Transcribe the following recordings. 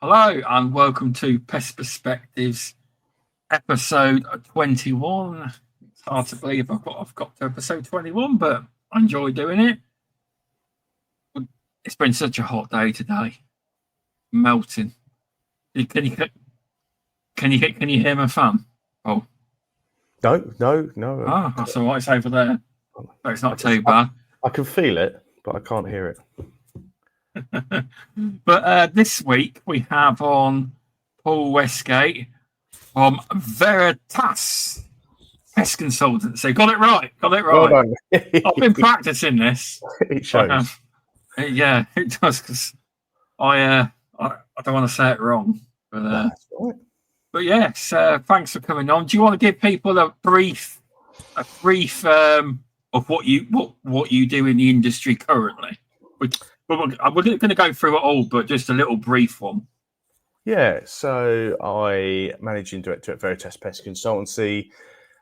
Hello and welcome to Pest Perspectives episode 21. It's hard to believe I've got to episode 21, but I enjoy doing it. It's been such a hot day today. Melting. Can you hear my fan? Oh. No. Ah, that's all right. It's over there. But it's not too bad. I can feel it, but I can't hear it. But this week we have on Paul Westgate from Veritas Pest Consultancy. Got it right. Well, I've been practicing this. It shows. Yeah, it does, because I don't want to say it wrong. But That's right. But yes, thanks for coming on. Do you want to give people a brief of what you do in the industry currently? We're going to go through it all, but just a little brief one. Yeah, so I managing director at Veritas Pest Consultancy,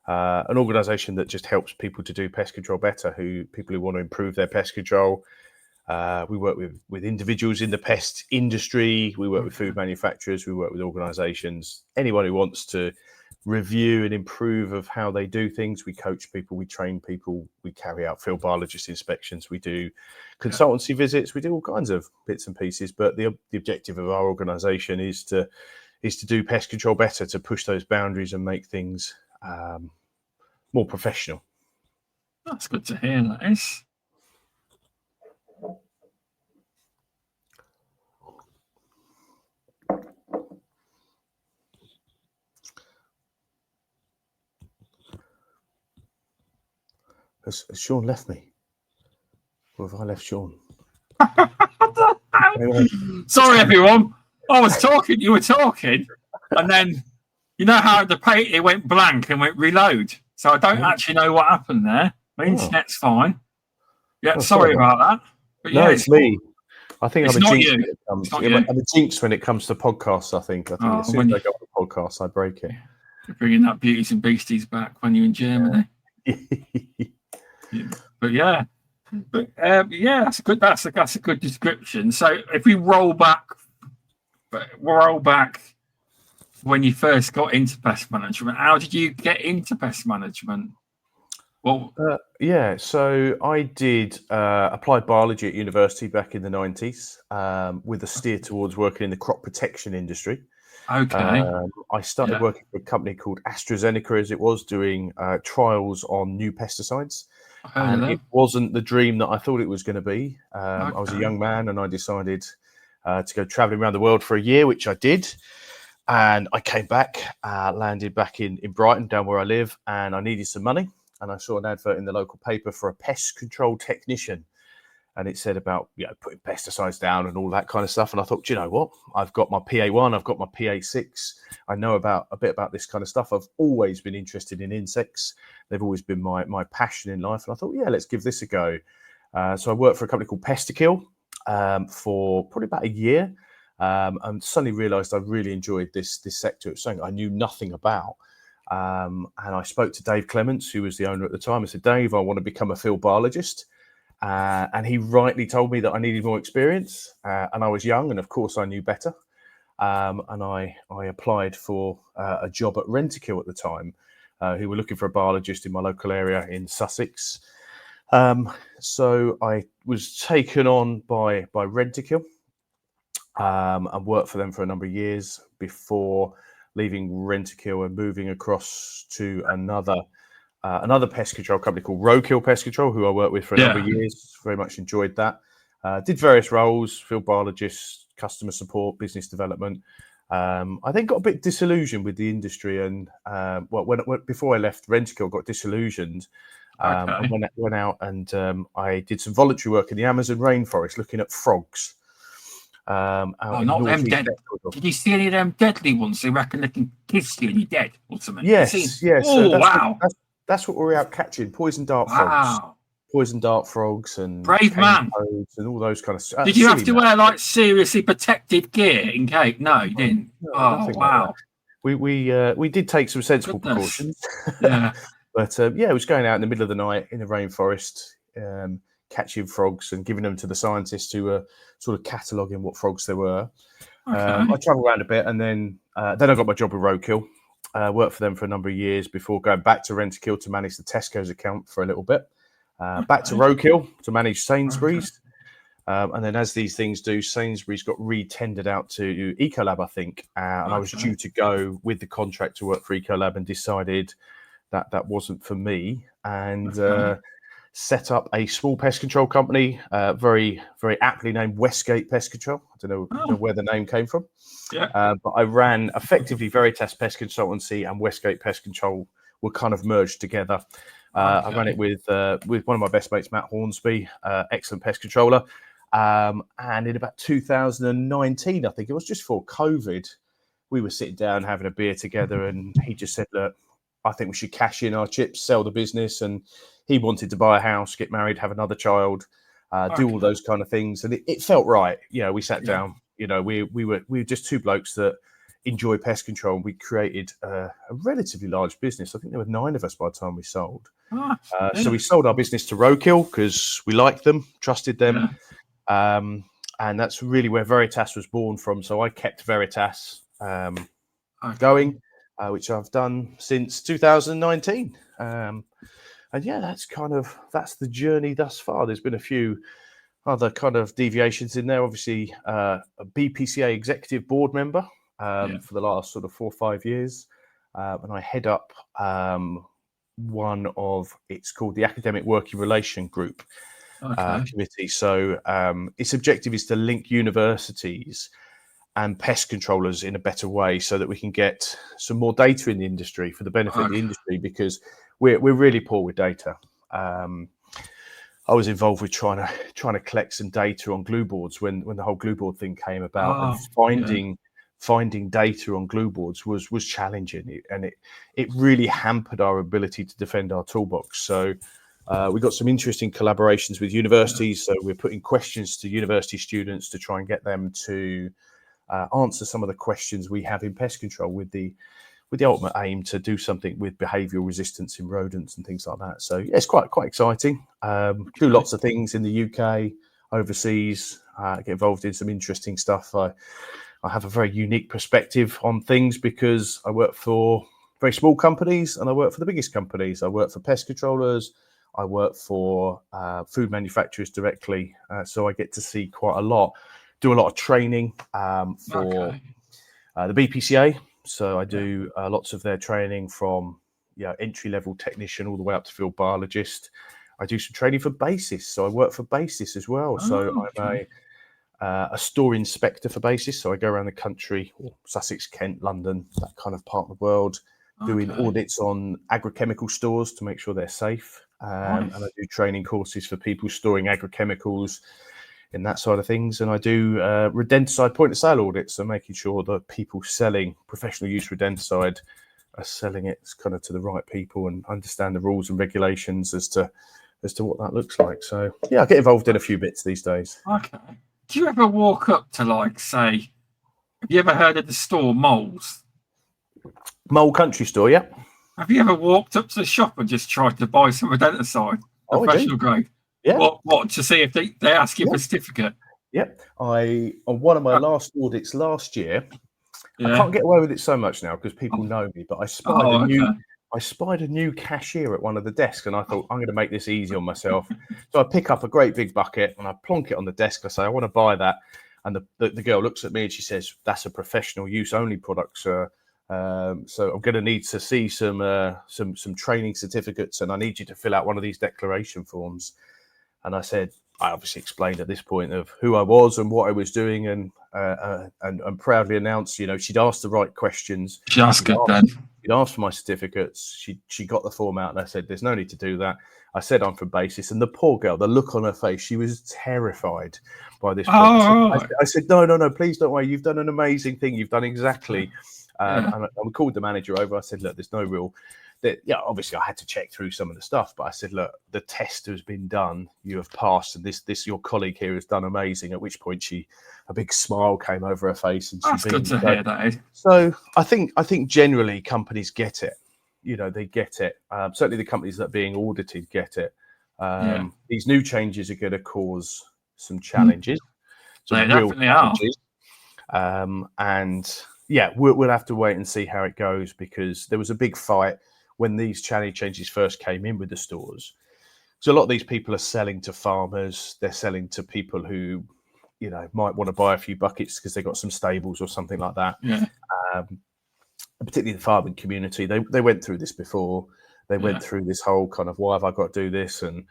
an organisation that just helps people to do pest control better, people who want to improve their pest control. We work with individuals in the pest industry. We work with food manufacturers. We work with organisations. Anyone who wants to review and improve of how they do things. We coach people. We train people. We carry out field biologist inspections. We do consultancy visits. We do all kinds of bits and pieces. But the objective of our organisation is to do pest control better, to push those boundaries and make things more professional. That's good to hear, that is. Has Shaun left me? Or have I left Shaun? Sorry, everyone. I was talking, you were talking, and then you know how it went blank and went reload. So I don't actually know what happened there. My internet's fine. Yeah, sorry about that. But no, it's me. I think I'm a jinx. I'm a jinx when it comes to podcasts. I think as soon as I go on the podcast, I break it. You're bringing that Beauties and Beasties back when you're in Germany. That's good. That's a good description. So if we roll back when you first got into pest management, how did you get into pest management? Well, so I did applied biology at university back in the 90s with a steer towards working in the crop protection industry. Okay. I started working for a company called AstraZeneca, as it was, doing trials on new pesticides. And it wasn't the dream that I thought it was going to be. I was a young man and I decided to go traveling around the world for a year, which I did. And I came back, landed back in Brighton, down where I live, and I needed some money. And I saw an advert in the local paper for a pest control technician. And it said about putting pesticides down and all that kind of stuff. And I thought, you know what? I've got my PA1, I've got my PA6. I know a bit about this kind of stuff. I've always been interested in insects. They've always been my passion in life. And I thought, let's give this a go. So I worked for a company called Pest for probably about a year. And suddenly realised I really enjoyed this sector. It was something I knew nothing about. And I spoke to Dave Clements, who was the owner at the time. I said, Dave, I want to become a field biologist. And he rightly told me that I needed more experience, and I was young, and of course I knew better. And I applied for a job at Rentokil at the time, who were looking for a biologist in my local area in Sussex. So I was taken on by Rentokil and worked for them for a number of years before leaving Rentokil and moving across to another pest control company called Roadkill Pest Control, who I worked with for a number of years. Very much enjoyed that. Did various roles: field biologist, customer support, business development. I then got a bit disillusioned with the industry, and before I left Rentokil, got disillusioned. And went out and I did some voluntary work in the Amazon rainforest, looking at frogs. Not them dead. Did you see any of them deadly ones? They reckon they can kiss you and you're dead or something. Yes. Oh, wow. That's what we're out catching: poison dart frogs, and brave man, and all those kind of stuff. Did you have to wear like seriously protective gear in case? No, you didn't. Oh, wow. Like we did take some sensible precautions. Yeah, but it was going out in the middle of the night in the rainforest, catching frogs and giving them to the scientists who were sort of cataloguing what frogs there were. I travelled around a bit, and then I got my job with Roadkill. Worked for them for a number of years before going back to Rentokil to manage the Tesco's account for a little bit. Back to Roadkill to manage Sainsbury's. And then, as these things do, Sainsbury's got re-tendered out to Ecolab, I think. And I was due to go with the contract to work for Ecolab, and decided that wasn't for me. And set up a small pest control company, very, very aptly named Westgate Pest Control. I don't know where the name came from. But I ran effectively Veritas Pest Consultancy and Westgate Pest Control were kind of merged together. I ran it with one of my best mates, Matt Hornsby, excellent pest controller. And in about 2019, I think it was just before COVID, we were sitting down having a beer together, and he just said, look, I think we should cash in our chips, sell the business. And he wanted to buy a house, get married, have another child, do all those kind of things. And it felt right. We sat down, we were just two blokes that enjoy pest control. And we created a relatively large business. I think there were 9 of us by the time we sold. So we sold our business to Roadkill because we liked them, trusted them. And that's really where Veritas was born from. So I kept Veritas going, which I've done since 2019. And yeah, that's the journey thus far. There's been a few other kind of deviations in there. Obviously, a BPCA executive board member for the last sort of 4 or 5 years. And I head up it's called the Academic Working Relation Group committee. So its objective is to link universities and pest controllers in a better way, so that we can get some more data in the industry for the benefit of the industry, because we're really poor with data. I was involved with trying to collect some data on glue boards when the whole glue board thing came about, and finding data on glue boards was challenging, and it really hampered our ability to defend our toolbox. So we got some interesting collaborations with universities. So we're putting questions to university students to try and get them to answer some of the questions we have in pest control, with the ultimate aim to do something with behavioural resistance in rodents and things like that. So yeah, it's quite exciting. Do lots of things in the UK, overseas. Get involved in some interesting stuff. I have a very unique perspective on things because I work for very small companies and I work for the biggest companies. I work for pest controllers. I work for food manufacturers directly. So I get to see quite a lot, do a lot of training for the BPCA. So I do lots of their training from entry-level technician all the way up to field biologist. I do some training for BASIS. So I work for BASIS as well. So I'm a store inspector for BASIS. So I go around the country, Sussex, Kent, London, that kind of part of the world, doing audits on agrochemical stores to make sure they're safe. And I do training courses for people storing agrochemicals in that side of things. And I do rodenticide point of sale audits, so making sure that people selling professional use rodenticide are selling it kind of to the right people and understand the rules and regulations as to what that looks like. So yeah, I get involved in a few bits these days. Okay. Do you ever walk up to, say, have you ever heard of the store Moles? Mole Country Store, yeah. Have you ever walked up to the shop and just tried to buy some rodenticide, professional grade? Yeah. What to see if they ask you for a certificate? Yep. On one of my last audits last year, I can't get away with it so much now because people know me, but I spied a new cashier at one of the desks, and I thought, I'm going to make this easy on myself. So I pick up a great big bucket and I plonk it on the desk. I say, I want to buy that. And the girl looks at me and she says, that's a professional use only product, sir. So I'm going to need to see some training certificates, and I need you to fill out one of these declaration forms. And I obviously explained at this point of who I was and what I was doing, and proudly announced, she'd asked the right questions. She'd asked for my certificates. She got the form out, and I said, there's no need to do that. I said I'm from BASIS, and the poor girl, the look on her face, she was terrified by this. I said, no, please don't worry. You've done an amazing thing. You've done exactly. And we called the manager over. I said, look, there's no real... obviously I had to check through some of the stuff, but I said, look, the test has been done. You have passed, and this your colleague here has done amazing. At which point a big smile came over her face, and that's good to hear, that is. So I think generally companies get it. They get it. Certainly the companies that are being audited get it. These new changes are going to cause some challenges. They definitely are. And yeah, we'll have to wait and see how it goes, because there was a big fight when these challenge changes first came in with the stores. So a lot of these people are selling to farmers. They're selling to people who, might want to buy a few buckets because they've got some stables or something like that. Yeah. Particularly the farming community. They went through this before. They went through this whole kind of, why have I got to do this? And,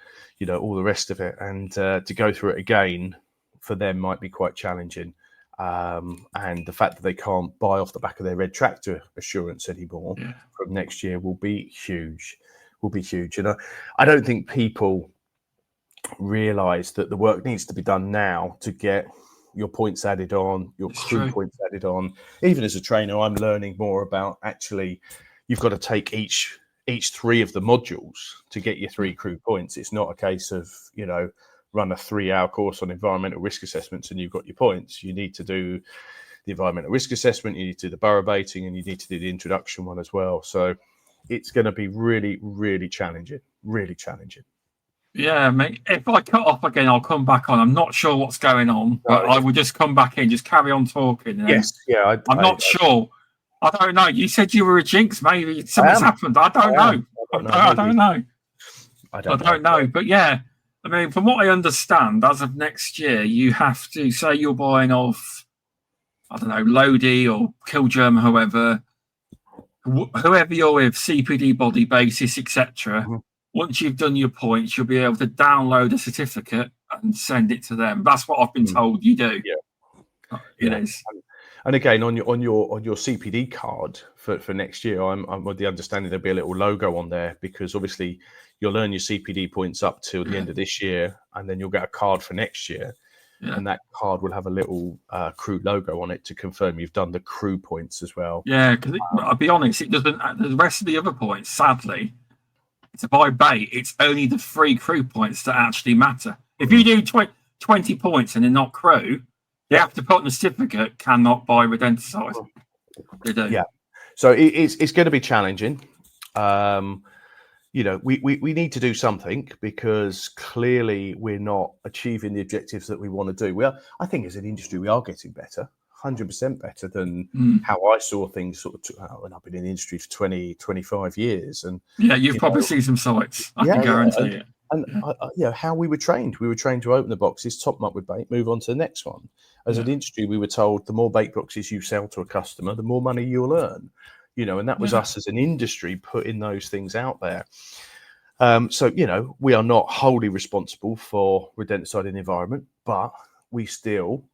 all the rest of it. And to go through it again for them might be quite challenging. And the fact that they can't buy off the back of their red tractor assurance anymore from next year will be huge. I don't think people realise that the work needs to be done now to get your points added on, your crew points added on. Even as a trainer, I'm learning more about actually you've got to take each 3 of the modules to get your 3 crew points. It's not a case of, run a 3-hour course on environmental risk assessments and you've got your points. You need to do the environmental risk assessment, you need to do the borough baiting, and you need to do the introduction one as well. So it's going to be really, really challenging, Yeah, mate. If I cut off again, I'll come back on. I'm not sure what's going on, but I will just come back in, just carry on talking. Yes, yeah. I'm not sure. I don't know. You said you were a jinx. Maybe something's happened. I don't know. I don't know. I don't know. But yeah, I mean, from what I understand, as of next year, you have to say you're buying off, I don't know, Lodi or Killgerm, whoever you're with, CPD body basis, etc. Mm-hmm. Once you've done your points, you'll be able to download a certificate and send it to them. That's what I've been told you do. Yeah, it is. And again, on your CPD card for next year, I'm with the understanding there'll be a little logo on there, because obviously you'll earn your CPD points up till the end of this year, and then you'll get a card for next year, and that card will have a little crew logo on it to confirm you've done the crew points as well. Yeah, because I'll be honest, it doesn't. The rest of the other points, sadly, to buy bait, it's only the 3 crew points that actually matter. If you do 20 points and they're not crew, you have to put in the certificate, cannot buy rodenticide. They do. Yeah. So it's going to be challenging. We need to do something, because clearly we're not achieving the objectives that we want to do. I think as an industry, we are getting better, 100% better than how I saw things sort of when I've been in the industry for 20, 25 years. And you've probably seen some sites. I can guarantee it. And how we were trained to open the boxes, top them up with bait, move on to the next one. As an industry, we were told the more bait boxes you sell to a customer, the more money you'll earn. And that was us as an industry putting those things out there. So, we are not wholly responsible for rodenticide in the environment, but I still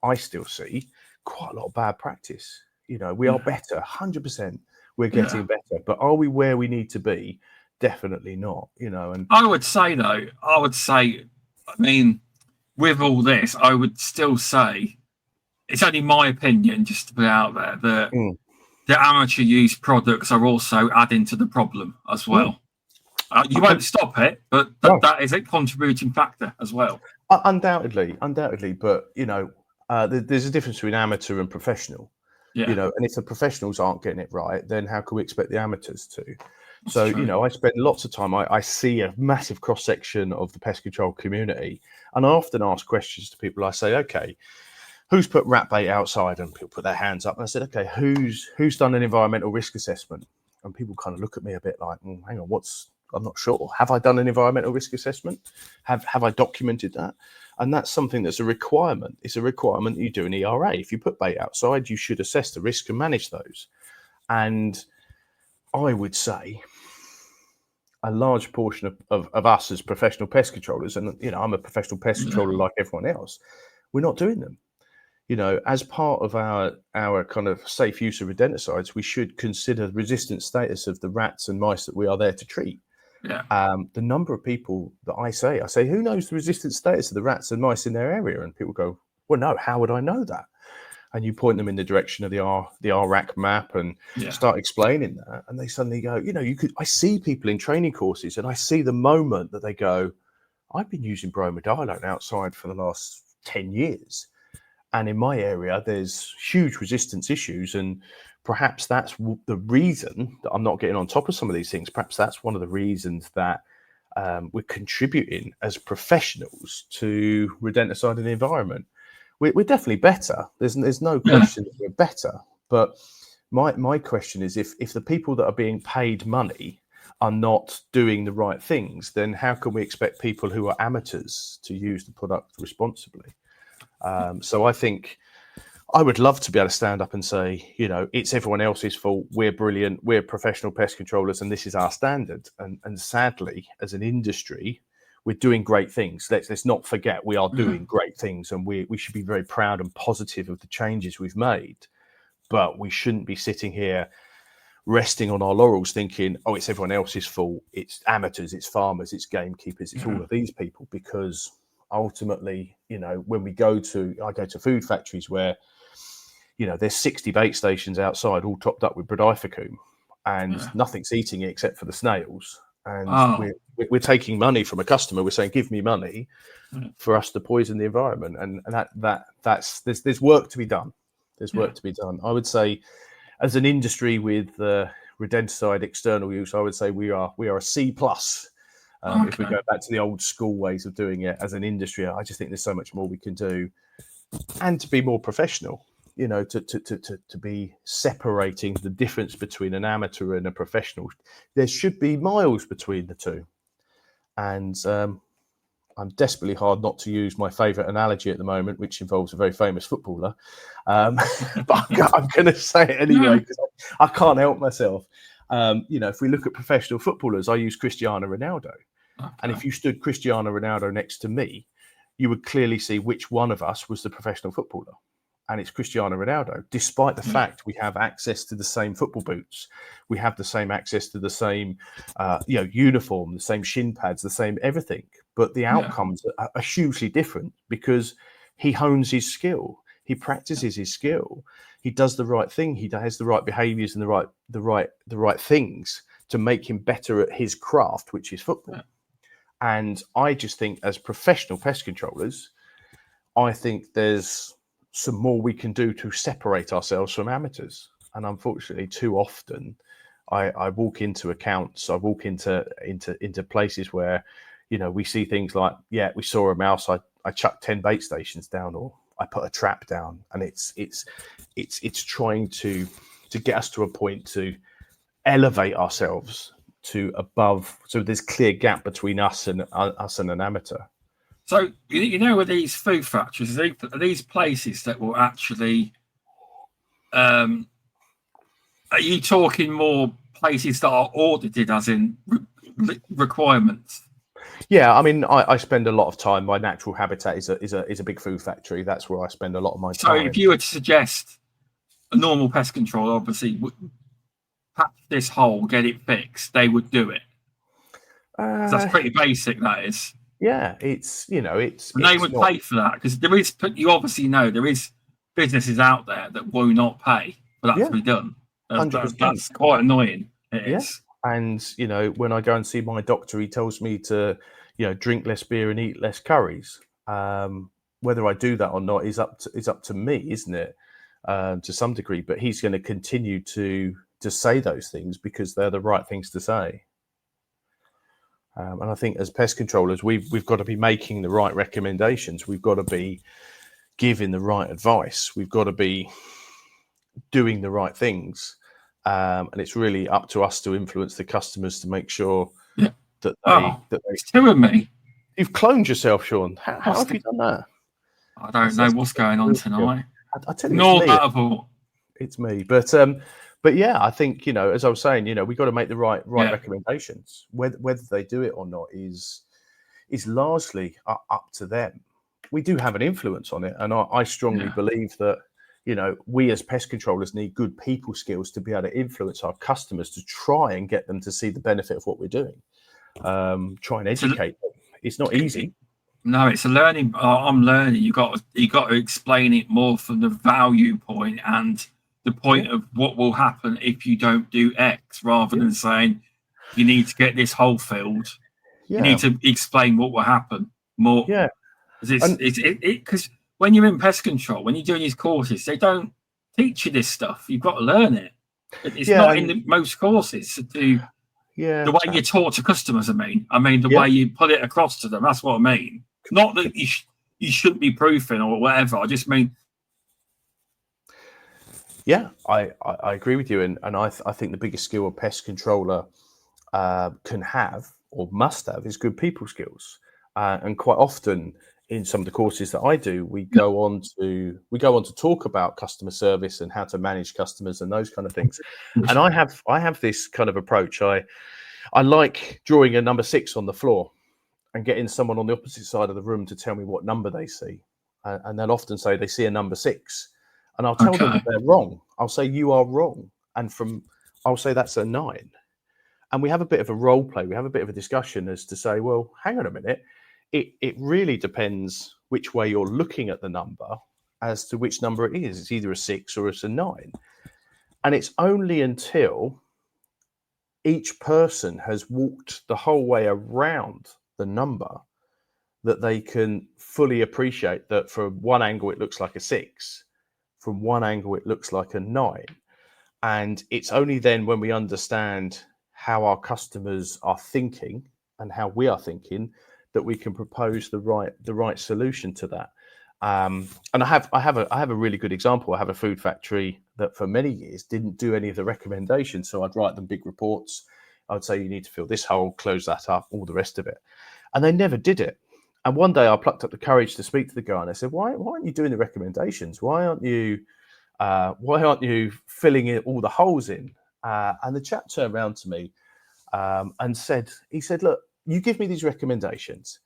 see quite a lot of bad practice. We are better, 100%. We're getting better, but are we where we need to be? Definitely not. And I would say, with all this, I would still say, it's only my opinion, just to put it out there, that the amateur use products are also adding to the problem as well. You won't stop it, but that is a contributing factor as well. Undoubtedly. But, there's a difference between amateur and professional. And if the professionals aren't getting it right, then how can we expect the amateurs to? So, I spend lots of time, I see a massive cross-section of the pest control community, and I often ask questions to people. I say, okay, who's put rat bait outside? And people put their hands up. And I said, okay, who's done an environmental risk assessment? And people kind of look at me a bit like, hang on, I'm not sure. Have I done an environmental risk assessment? Have I documented that? And that's something that's a requirement. It's a requirement that you do an ERA. If you put bait outside, you should assess the risk and manage those. And I would say a large portion of us as professional pest controllers, and I'm a professional pest controller like everyone else, we're not doing them. As part of our kind of safe use of rodenticides, we should consider the resistant status of the rats and mice that we are there to treat. The number of people that I say, who knows the resistant status of the rats and mice in their area? And people go, well, no, how would I know that? And you point them in the direction of the RRAC map and start explaining that. And they suddenly go, I see people in training courses, and I see the moment that they go, I've been using bromadiolone outside for the last 10 years. And in my area, there's huge resistance issues. And perhaps that's the reason that I'm not getting on top of some of these things. Perhaps that's one of the reasons that we're contributing as professionals to rodenticide in the environment. we're definitely better. There's no question that we're better. But my question is, if the people that are being paid money are not doing the right things, then how can we expect people who are amateurs to use the product responsibly? So I think I would love to be able to stand up and say, it's everyone else's fault. We're brilliant. We're professional pest controllers, and this is our standard. And sadly, as an industry, we're doing great things. Let's not forget we are doing great things, and we should be very proud and positive of the changes we've made. But we shouldn't be sitting here resting on our laurels thinking, it's everyone else's fault. It's amateurs, it's farmers, it's gamekeepers, it's all of these people. Because ultimately, when I go to food factories where, there's 60 bait stations outside, all topped up with brodifacoum, and nothing's eating it except for the snails. And we're taking money from a customer. We're saying, give me money for us to poison the environment. And there's work to be done. There's work to be done. I would say, as an industry with rodenticide external use, I would say we are a C+. If we go back to the old school ways of doing it as an industry, I just think there's so much more we can do, and to be more professional. To be separating the difference between an amateur and a professional. There should be miles between the two. And I'm desperately hard not to use my favourite analogy at the moment, which involves a very famous footballer. But I'm going to say it anyway, because I can't help myself. If we look at professional footballers, I use Cristiano Ronaldo. Okay. And if you stood Cristiano Ronaldo next to me, you would clearly see which one of us was the professional footballer. And it's Cristiano Ronaldo, despite the fact we have access to the same football boots. We have the same access to the same uniform, the same shin pads, the same everything. But the outcomes are hugely different because he hones his skill. He practices his skill. He does the right thing. He has the right behaviours and the right things to make him better at his craft, which is football. Yeah. And I just think, as professional pest controllers, I think there's some more we can do to separate ourselves from amateurs. And unfortunately, too often, I walk into accounts, I walk into places where, we see things like, we saw a mouse, I chucked 10 bait stations down, or I put a trap down, and it's trying to get us to a point to elevate ourselves to above, so there's clear gap between us and an amateur. So, with these food factories, are these places that will actually, are you talking more places that are audited as in requirements? Yeah, I mean, I spend a lot of time, my natural habitat is a big food factory. That's where I spend a lot of my time. So if you were to suggest a normal pest control, obviously, patch this hole, get it fixed, they would do it. That's pretty basic, that is. Yeah, it's they would pay for that, because you obviously know there is businesses out there that will not pay for that to be done. That's quite annoying. It is. And when I go and see my doctor, he tells me to drink less beer and eat less curries. Whether I do that or not is up to me, isn't it? To some degree, but he's going to continue to say those things because they're the right things to say. And I think as pest controllers, we've got to be making the right recommendations. We've got to be giving the right advice. We've got to be doing the right things. And it's really up to us to influence the customers to make sure that they... It's killing me. You've cloned yourself, Shaun. How have you done that? I don't know what's going on tonight. I tell you, it's me. But yeah, I think, as I was saying, we've got to make the right recommendations. Whether they do it or not is largely up to them. We do have an influence on it. And I strongly believe that, we as pest controllers need good people skills to be able to influence our customers to try and get them to see the benefit of what we're doing. Try and educate them. It's not easy. No, it's a learning. I'm learning. You got to explain it more from the value point and the point of what will happen if you don't do X, rather than saying you need to get this hole filled. You need to explain what will happen more. Yeah, because when you're in pest control, when you're doing these courses, they don't teach you this stuff. You've got to learn it. It's not in most courses to do. Yeah, the way you talk to customers. I mean, the way you put it across to them. That's what I mean. Not that you shouldn't be proofing or whatever. I just mean, yeah, I agree with you, and I think the biggest skill a pest controller can have or must have is good people skills. And quite often in some of the courses that I do, we go on to talk about customer service and how to manage customers and those kind of things. And I have this kind of approach. I like drawing a number 6 on the floor and getting someone on the opposite side of the room to tell me what number they see. And they'll often say they see a number 6. And I'll tell them that they're wrong. I'll say, you are wrong. And I'll say that's a 9. And we have a bit of a role play. We have a bit of a discussion as to say, well, hang on a minute. It really depends which way you're looking at the number as to which number it is. It's either a 6 or it's a 9. And it's only until each person has walked the whole way around the number that they can fully appreciate that from one angle it looks like a 6, from one angle it looks like a 9. And it's only then when we understand how our customers are thinking and how we are thinking that we can propose the right solution to that. And I have a really good example. I have a food factory that for many years didn't do any of the recommendations. So I'd write them big reports. I'd say you need to fill this hole, close that up, all the rest of it. And they never did it. And one day I plucked up the courage to speak to the guy and I said, why aren't you doing the recommendations? Why aren't you filling in all the holes in? And the chap turned around to me and said, look, you give me these recommendations.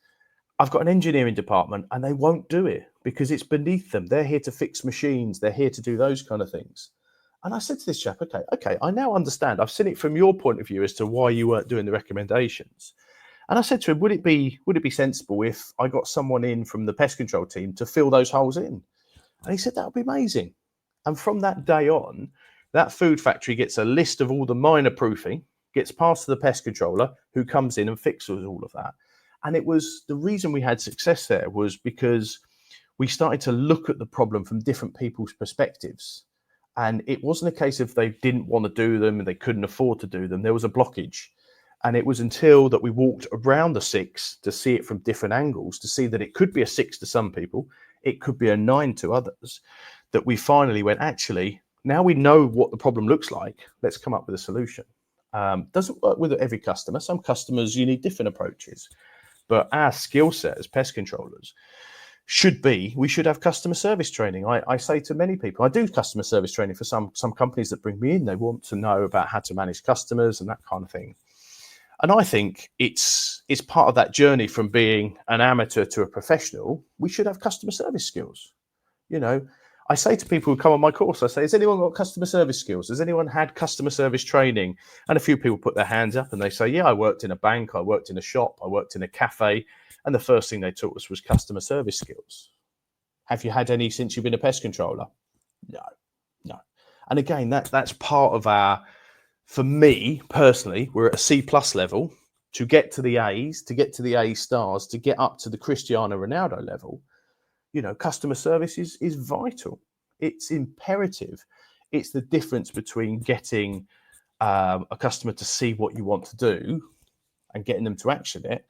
I've got an engineering department and they won't do it because it's beneath them. They're here to fix machines. They're here to do those kind of things. And I said to this chap, okay, I now understand. I've seen it from your point of view as to why you weren't doing the recommendations. And I said to him, would it be sensible if I got someone in from the pest control team to fill those holes in? And he said, that would be amazing. And from that day on, that food factory gets a list of all the minor proofing, gets passed to the pest controller who comes in and fixes all of that. And it was the reason we had success there was because we started to look at the problem from different people's perspectives. And it wasn't a case of they didn't want to do them and they couldn't afford to do them. There was a blockage. And it was until that we walked around the 6 to see it from different angles, to see that it could be a 6 to some people, it could be a 9 to others, that we finally went, actually, now we know what the problem looks like, let's come up with a solution. Doesn't work with every customer. Some customers, you need different approaches. But our skill set as pest controllers we should have customer service training. I say to many people, I do customer service training for some companies that bring me in. They want to know about how to manage customers and that kind of thing. And I think it's part of that journey from being an amateur to a professional. We should have customer service skills. You know, I say to people who come on my course, I say, has anyone got customer service skills? Has anyone had customer service training? And a few people put their hands up and they say, yeah, I worked in a bank, I worked in a shop, I worked in a cafe. And the first thing they taught us was customer service skills. Have you had any since you've been a pest controller? No. And again, that's part of for me personally, we're at a C+ level. To get to the A's, to get to the A stars, to get up to the Cristiano Ronaldo level, you know, customer service is vital. It's imperative. It's the difference between getting a customer to see what you want to do and getting them to action it,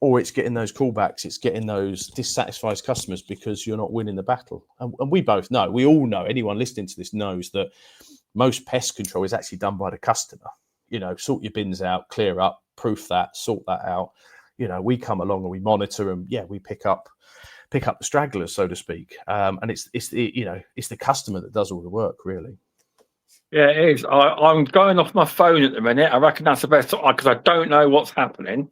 or it's getting those callbacks, it's getting those dissatisfied customers because you're not winning the battle. And we both know, we all know, anyone listening to this knows that most pest control is actually done by the customer. You know, sort your bins out, clear up, proof that, sort that out. You know, we come along and we monitor and we pick up the stragglers, so to speak. And it's the customer that does all the work, really. Yeah, it is. I'm going off my phone at the minute. I reckon that's the best because I don't know what's happening.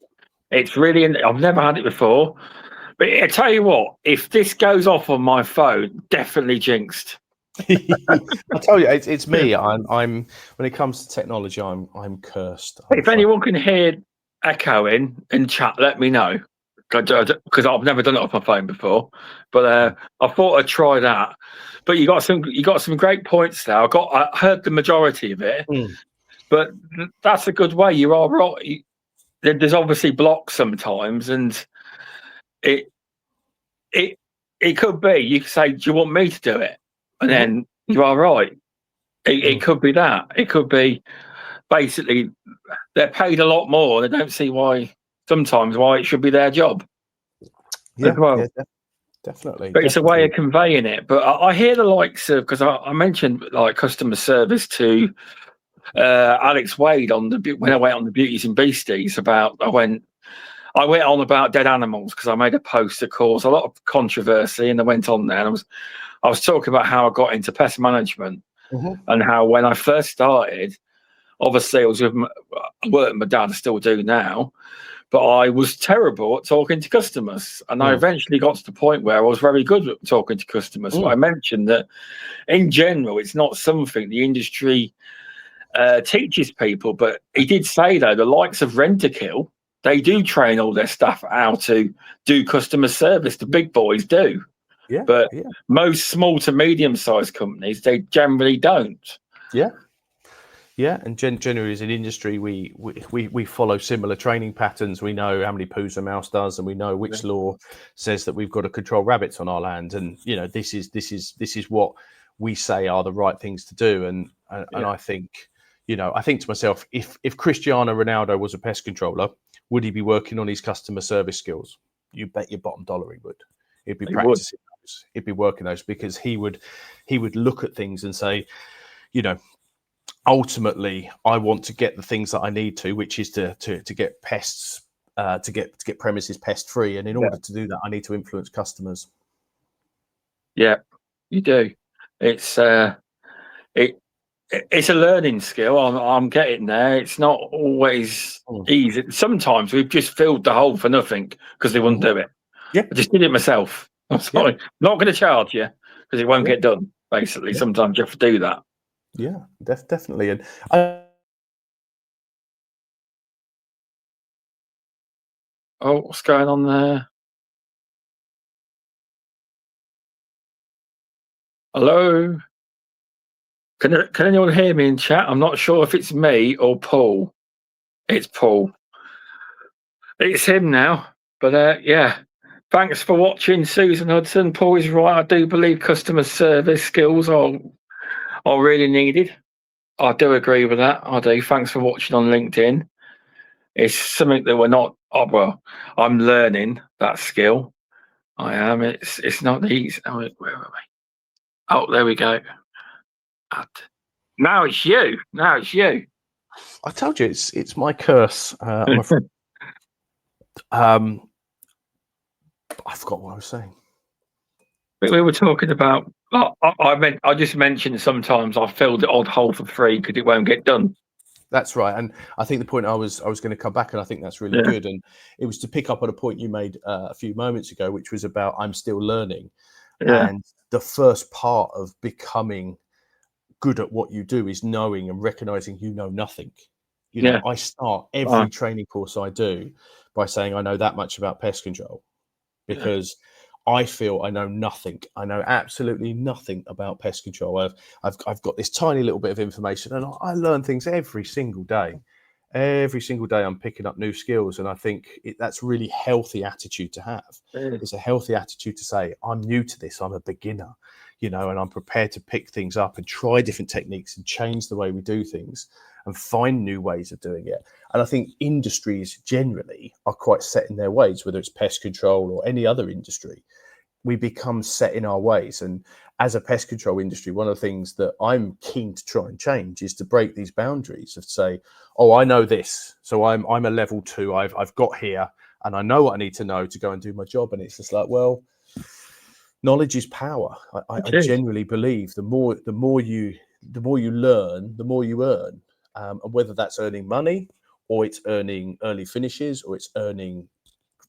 It's really, I've never had it before. But I tell you what, if this goes off on my phone, definitely jinxed. I tell you, it's me. I'm when it comes to technology, I'm cursed. If anyone can hear echoing in chat, let me know. Because I've never done it off my phone before, but I thought I'd try that. But you got some great points there. I heard the majority of it, but that's a good way. You are right. There's obviously blocks sometimes, and it could be you could say, "Do you want me to do it?" And then you are right. It could be that. It could be basically they're paid a lot more. They don't see why it should be their job. Yeah, Definitely. But it's a way of conveying it. But I hear the likes of, because I mentioned like customer service to Alex Wade when I went on the Beauties and Beasties I went on about dead animals because I made a post that caused a lot of controversy, and I went on there and I was talking about how I got into pest management and how when I first started, obviously I worked with my dad, I still do now, but I was terrible at talking to customers, and I eventually got to the point where I was very good at talking to customers. But I mentioned that in general, it's not something the industry teaches people, but he did say though the likes of Rent-A-Kill, they do train all their staff how to do customer service. The big boys do, but most small to medium sized companies, they generally don't. And generally as an industry, we follow similar training patterns. We know how many poos a mouse does, and we know which law says that we've got to control rabbits on our land, and this is what we say are the right things to do. And I think to myself, if Cristiano Ronaldo was a pest controller, would he be working on his customer service skills? You bet your bottom dollar he would. He'd be practicing those. He'd be working those, because he would look at things and say, ultimately, I want to get the things that I need to, which is to get pests, to get premises pest free, and in order to do that, I need to influence customers. Yeah, you do. It's it's a learning skill. I'm getting there. It's not always easy. Sometimes we've just filled the hole for nothing because they wouldn't do it. I just did it myself. I'm sorry, not going to charge you because it won't get done. Basically, sometimes you have to do that. Yeah, definitely. And what's going on there? Hello? Can anyone hear me in chat? I'm not sure if it's me or Paul. It's Paul. It's him now. But thanks for watching, Susan Hudson. Paul is right. I do believe customer service skills are really needed. I do agree with that. I do. Thanks for watching on LinkedIn. It's something that we're not. I'm learning that skill. I am. It's not easy. Where are we? Oh, there we go. Now it's you. I told you it's my curse. I'm afraid. I forgot what I was saying. We were talking about. I just mentioned sometimes I filled the odd hole for free because it won't get done. That's right, and I think the point I was going to come back, and I think that's really good. And it was to pick up on a point you made a few moments ago, which was about I'm still learning, and the first part of becoming good at what you do is knowing and recognizing you know nothing. I start every training course I do by saying I know that much about pest control, because I feel I know nothing. I know absolutely nothing about pest control. I've got this tiny little bit of information, and I learn things every single day. Every single day I'm picking up new skills, and I think that's a really healthy attitude to have. It's a healthy attitude to say, I'm new to this, I'm a beginner, and I'm prepared to pick things up and try different techniques and change the way we do things and find new ways of doing it. And I think industries generally are quite set in their ways, whether it's pest control or any other industry. We become set in our ways. And as a pest control industry, one of the things that I'm keen to try and change is to break these boundaries of say, I know this, so I'm a level 2. I've got here, and I know what I need to know to go and do my job. And it's just like, well, knowledge is power. I genuinely believe the more you learn, the more you earn. And whether that's earning money, or it's earning early finishes, or it's earning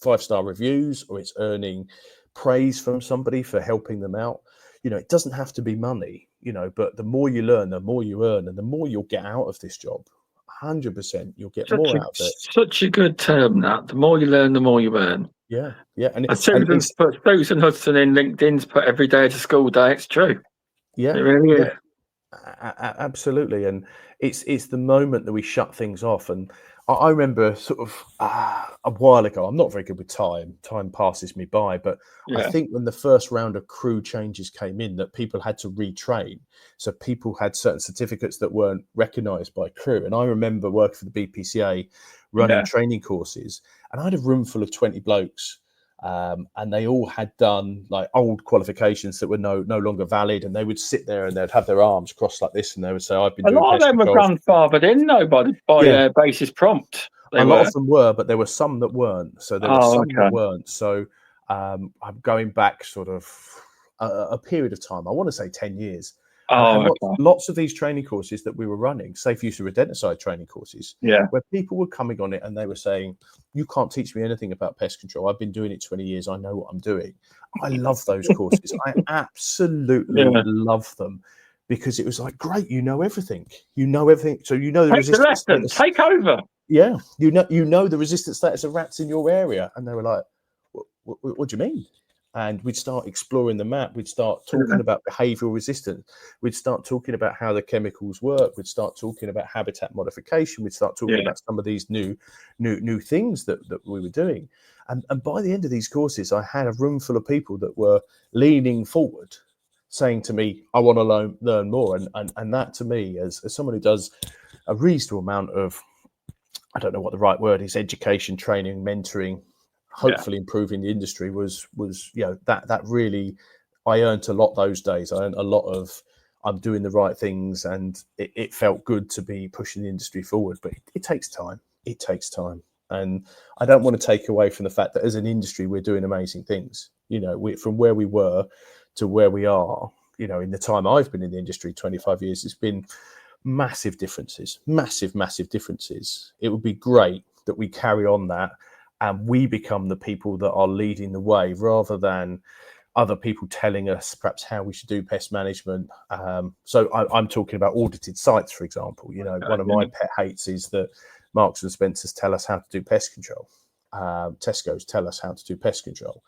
5-star reviews, or it's earning praise from somebody for helping them out. It doesn't have to be money, but the more you learn, the more you earn, and the more you'll get out of this job. 100% you'll get more out of it. Such a good term, that. The more you learn, the more you earn. Yeah. And Susan Hudson in LinkedIn's put every day to school day. It's true. Yeah. It really is. Absolutely. And it's the moment that we shut things off. And I remember sort of a while ago, I'm not very good with time passes me by, but I think when the first round of crew changes came in, that people had to retrain. So people had certain certificates that weren't recognized by crew. And I remember working for the BPCA running training courses, and I had a room full of 20 blokes. and they all had done like old qualifications that were no longer valid, and they would sit there and they'd have their arms crossed like this, and they would say, "I've been doing a lot of them were grandfathered in, though, by basis prompt." Lot of them were, but there were some that weren't. So there were some that weren't. So I'm going back sort of a period of time. I want to say 10 years. Lots of these training courses that we were running, safe use of rodenticide training courses, where people were coming on it and they were saying, "You can't teach me anything about pest control. I've been doing it 20 years. I know what I'm doing." I love those courses. I absolutely love them, because it was like, great, you know everything. You know everything. So you know the resistance status. Take over. Yeah, you know the resistant status of rats in your area, and they were like, "What do you mean?" And we'd start exploring the map. We'd start talking about behavioural resistance. We'd start talking about how the chemicals work. We'd start talking about habitat modification. We'd start talking about some of these new things that we were doing. And by the end of these courses, I had a room full of people that were leaning forward, saying to me, "I want to learn more." And that, to me, as someone who does a reasonable amount of, I don't know what the right word is, education, training, mentoring, hopefully improving the industry, was that really, I earned a lot those days. I earned a lot of, I'm doing the right things, and it felt good to be pushing the industry forward. But it takes time. It takes time. And I don't want to take away from the fact that as an industry, we're doing amazing things. From where we were to where we are, in the time I've been in the industry, 25 years, it's been massive differences, massive differences. It would be great that we carry on that, and we become the people that are leading the way, rather than other people telling us perhaps how we should do pest management. So I'm talking about audited sites, for example. One of my pet hates is that Marks and Spencers tell us how to do pest control. Tesco's tell us how to do pest control.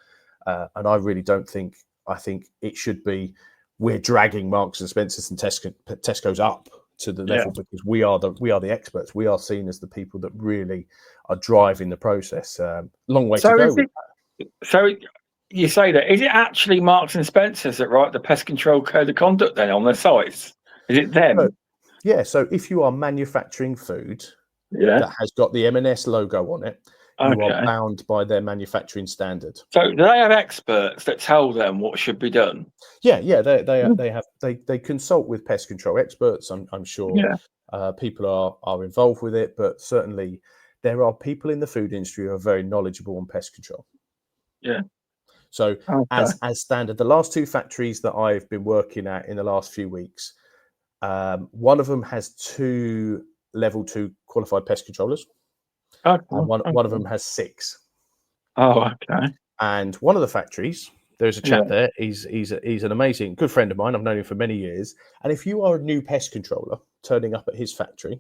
And I really don't think, I think it should be, we're dragging Marks and Spencers and Tesco's up to the level, because we are the experts. We are seen as the people that really are driving the process. Long way to go. So you say that, is it actually Marks and Spencers that write the pest control code of conduct then on their sites? Is it them? So if you are manufacturing food that has got the M&S logo on it, you are bound by their manufacturing standard. So do they have experts that tell them what should be done? They consult with pest control experts. I'm sure people are involved with it, but certainly there are people in the food industry who are very knowledgeable on pest control. So as standard, the last two factories that I've been working at in the last few weeks, one of them has 2 level 2 qualified pest controllers. And one of them has 6. And one of the factories, there's a chap there. He's an amazing good friend of mine. I've known him for many years. And if you are a new pest controller turning up at his factory,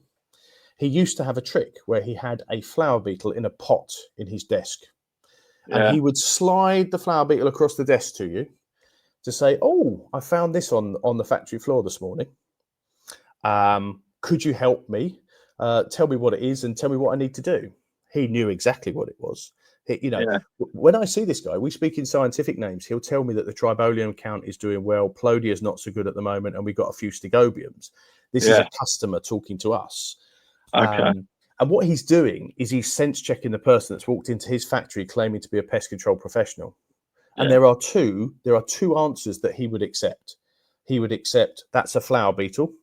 he used to have a trick where he had a flower beetle in a pot in his desk. And he would slide the flower beetle across the desk to you to say, "Oh, I found this on the factory floor this morning. Could you help me? Tell me what it is and tell me what I need to do." He knew exactly what it was. When I see this guy, we speak in scientific names. He'll tell me that the tribolium count is doing well. Plodia is not so good at the moment, and we've got a few stegobiums. This is a customer talking to us. And what he's doing is he's sense checking the person that's walked into his factory claiming to be a pest control professional. And there are two answers that he would accept. He would accept, "That's a flower beetle."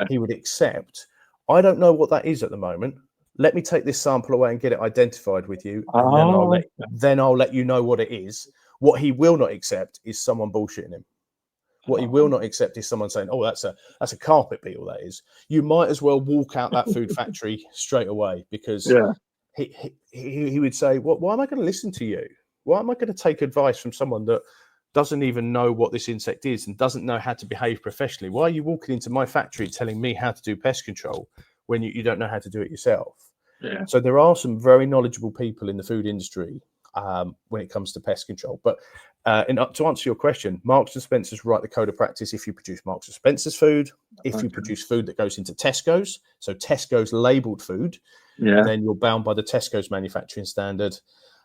He would accept, "I don't know what that is at the moment. Let me take this sample away and get it identified with you, and then I'll let you know what it is." What he will not accept is someone bullshitting him. What he will not accept is someone saying, "Oh, that's a carpet beetle, that is." You might as well walk out that food factory straight away, because he would say, why am I going to listen to you? Why am I going to take advice from someone that doesn't even know what this insect is and doesn't know how to behave professionally? Why are you walking into my factory telling me how to do pest control when you don't know how to do it yourself? So there are some very knowledgeable people in the food industry when it comes to pest control. But to answer your question, Marks and Spencers write the code of practice if you produce Marks and Spencers food. If you produce food that goes into Tesco's, so Tesco's labelled food, then you're bound by the Tesco's manufacturing standard.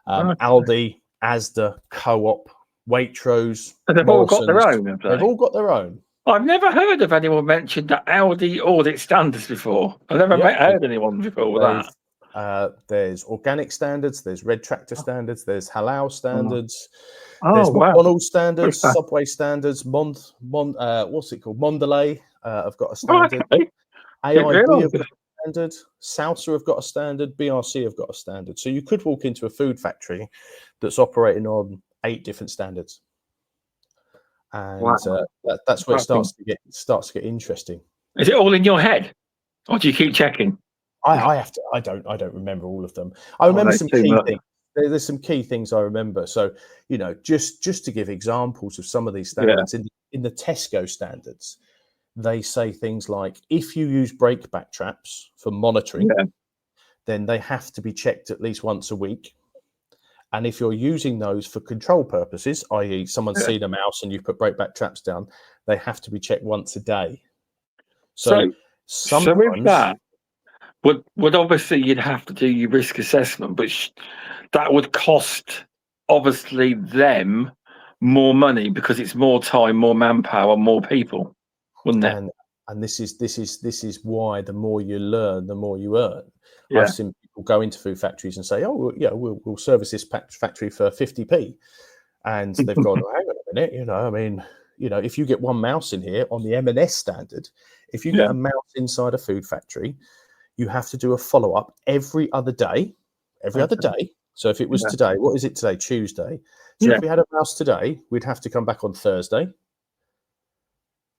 Aldi, Asda, Co-op, Waitrose, they've all got their own. They've all got their own. I've never heard of anyone mention the Aldi audit standards before. I've never heard anyone before with that. There's organic standards, there's red tractor standards, there's halal standards, Oh, there's wow. McDonald's standards, Subway standards, what's it called? Mondelez have got a standard. Okay. AIB have got a standard. Salsa have got a standard. BRC have got a standard. So you could walk into a food factory that's operating on 8 different standards. And that's where it starts to get interesting. Is it all in your head, or do you keep checking? I don't remember all of them. I remember some key things. There's some key things I remember. So, just to give examples of some of these standards, in the Tesco standards, they say things like, if you use brake back traps for monitoring, then they have to be checked at least once a week. And if you're using those for control purposes, i.e. someone's seen a mouse and you've put brake back traps down, they have to be checked once a day. So with that, would obviously you'd have to do your risk assessment, but that would cost obviously them more money because it's more time, more manpower, more people, wouldn't it? And this is why the more you learn, the more you earn. I've seen people go into food factories and say, "Oh, yeah, we'll service this factory for 50p," and they've gone, "Oh, hang on a minute, if you get one mouse in here on the M&S standard, if you get a mouse inside a food factory, you have to do a follow-up every other day. So if it was today, what is it today? Tuesday. So if we had a mouse today, we'd have to come back on Thursday.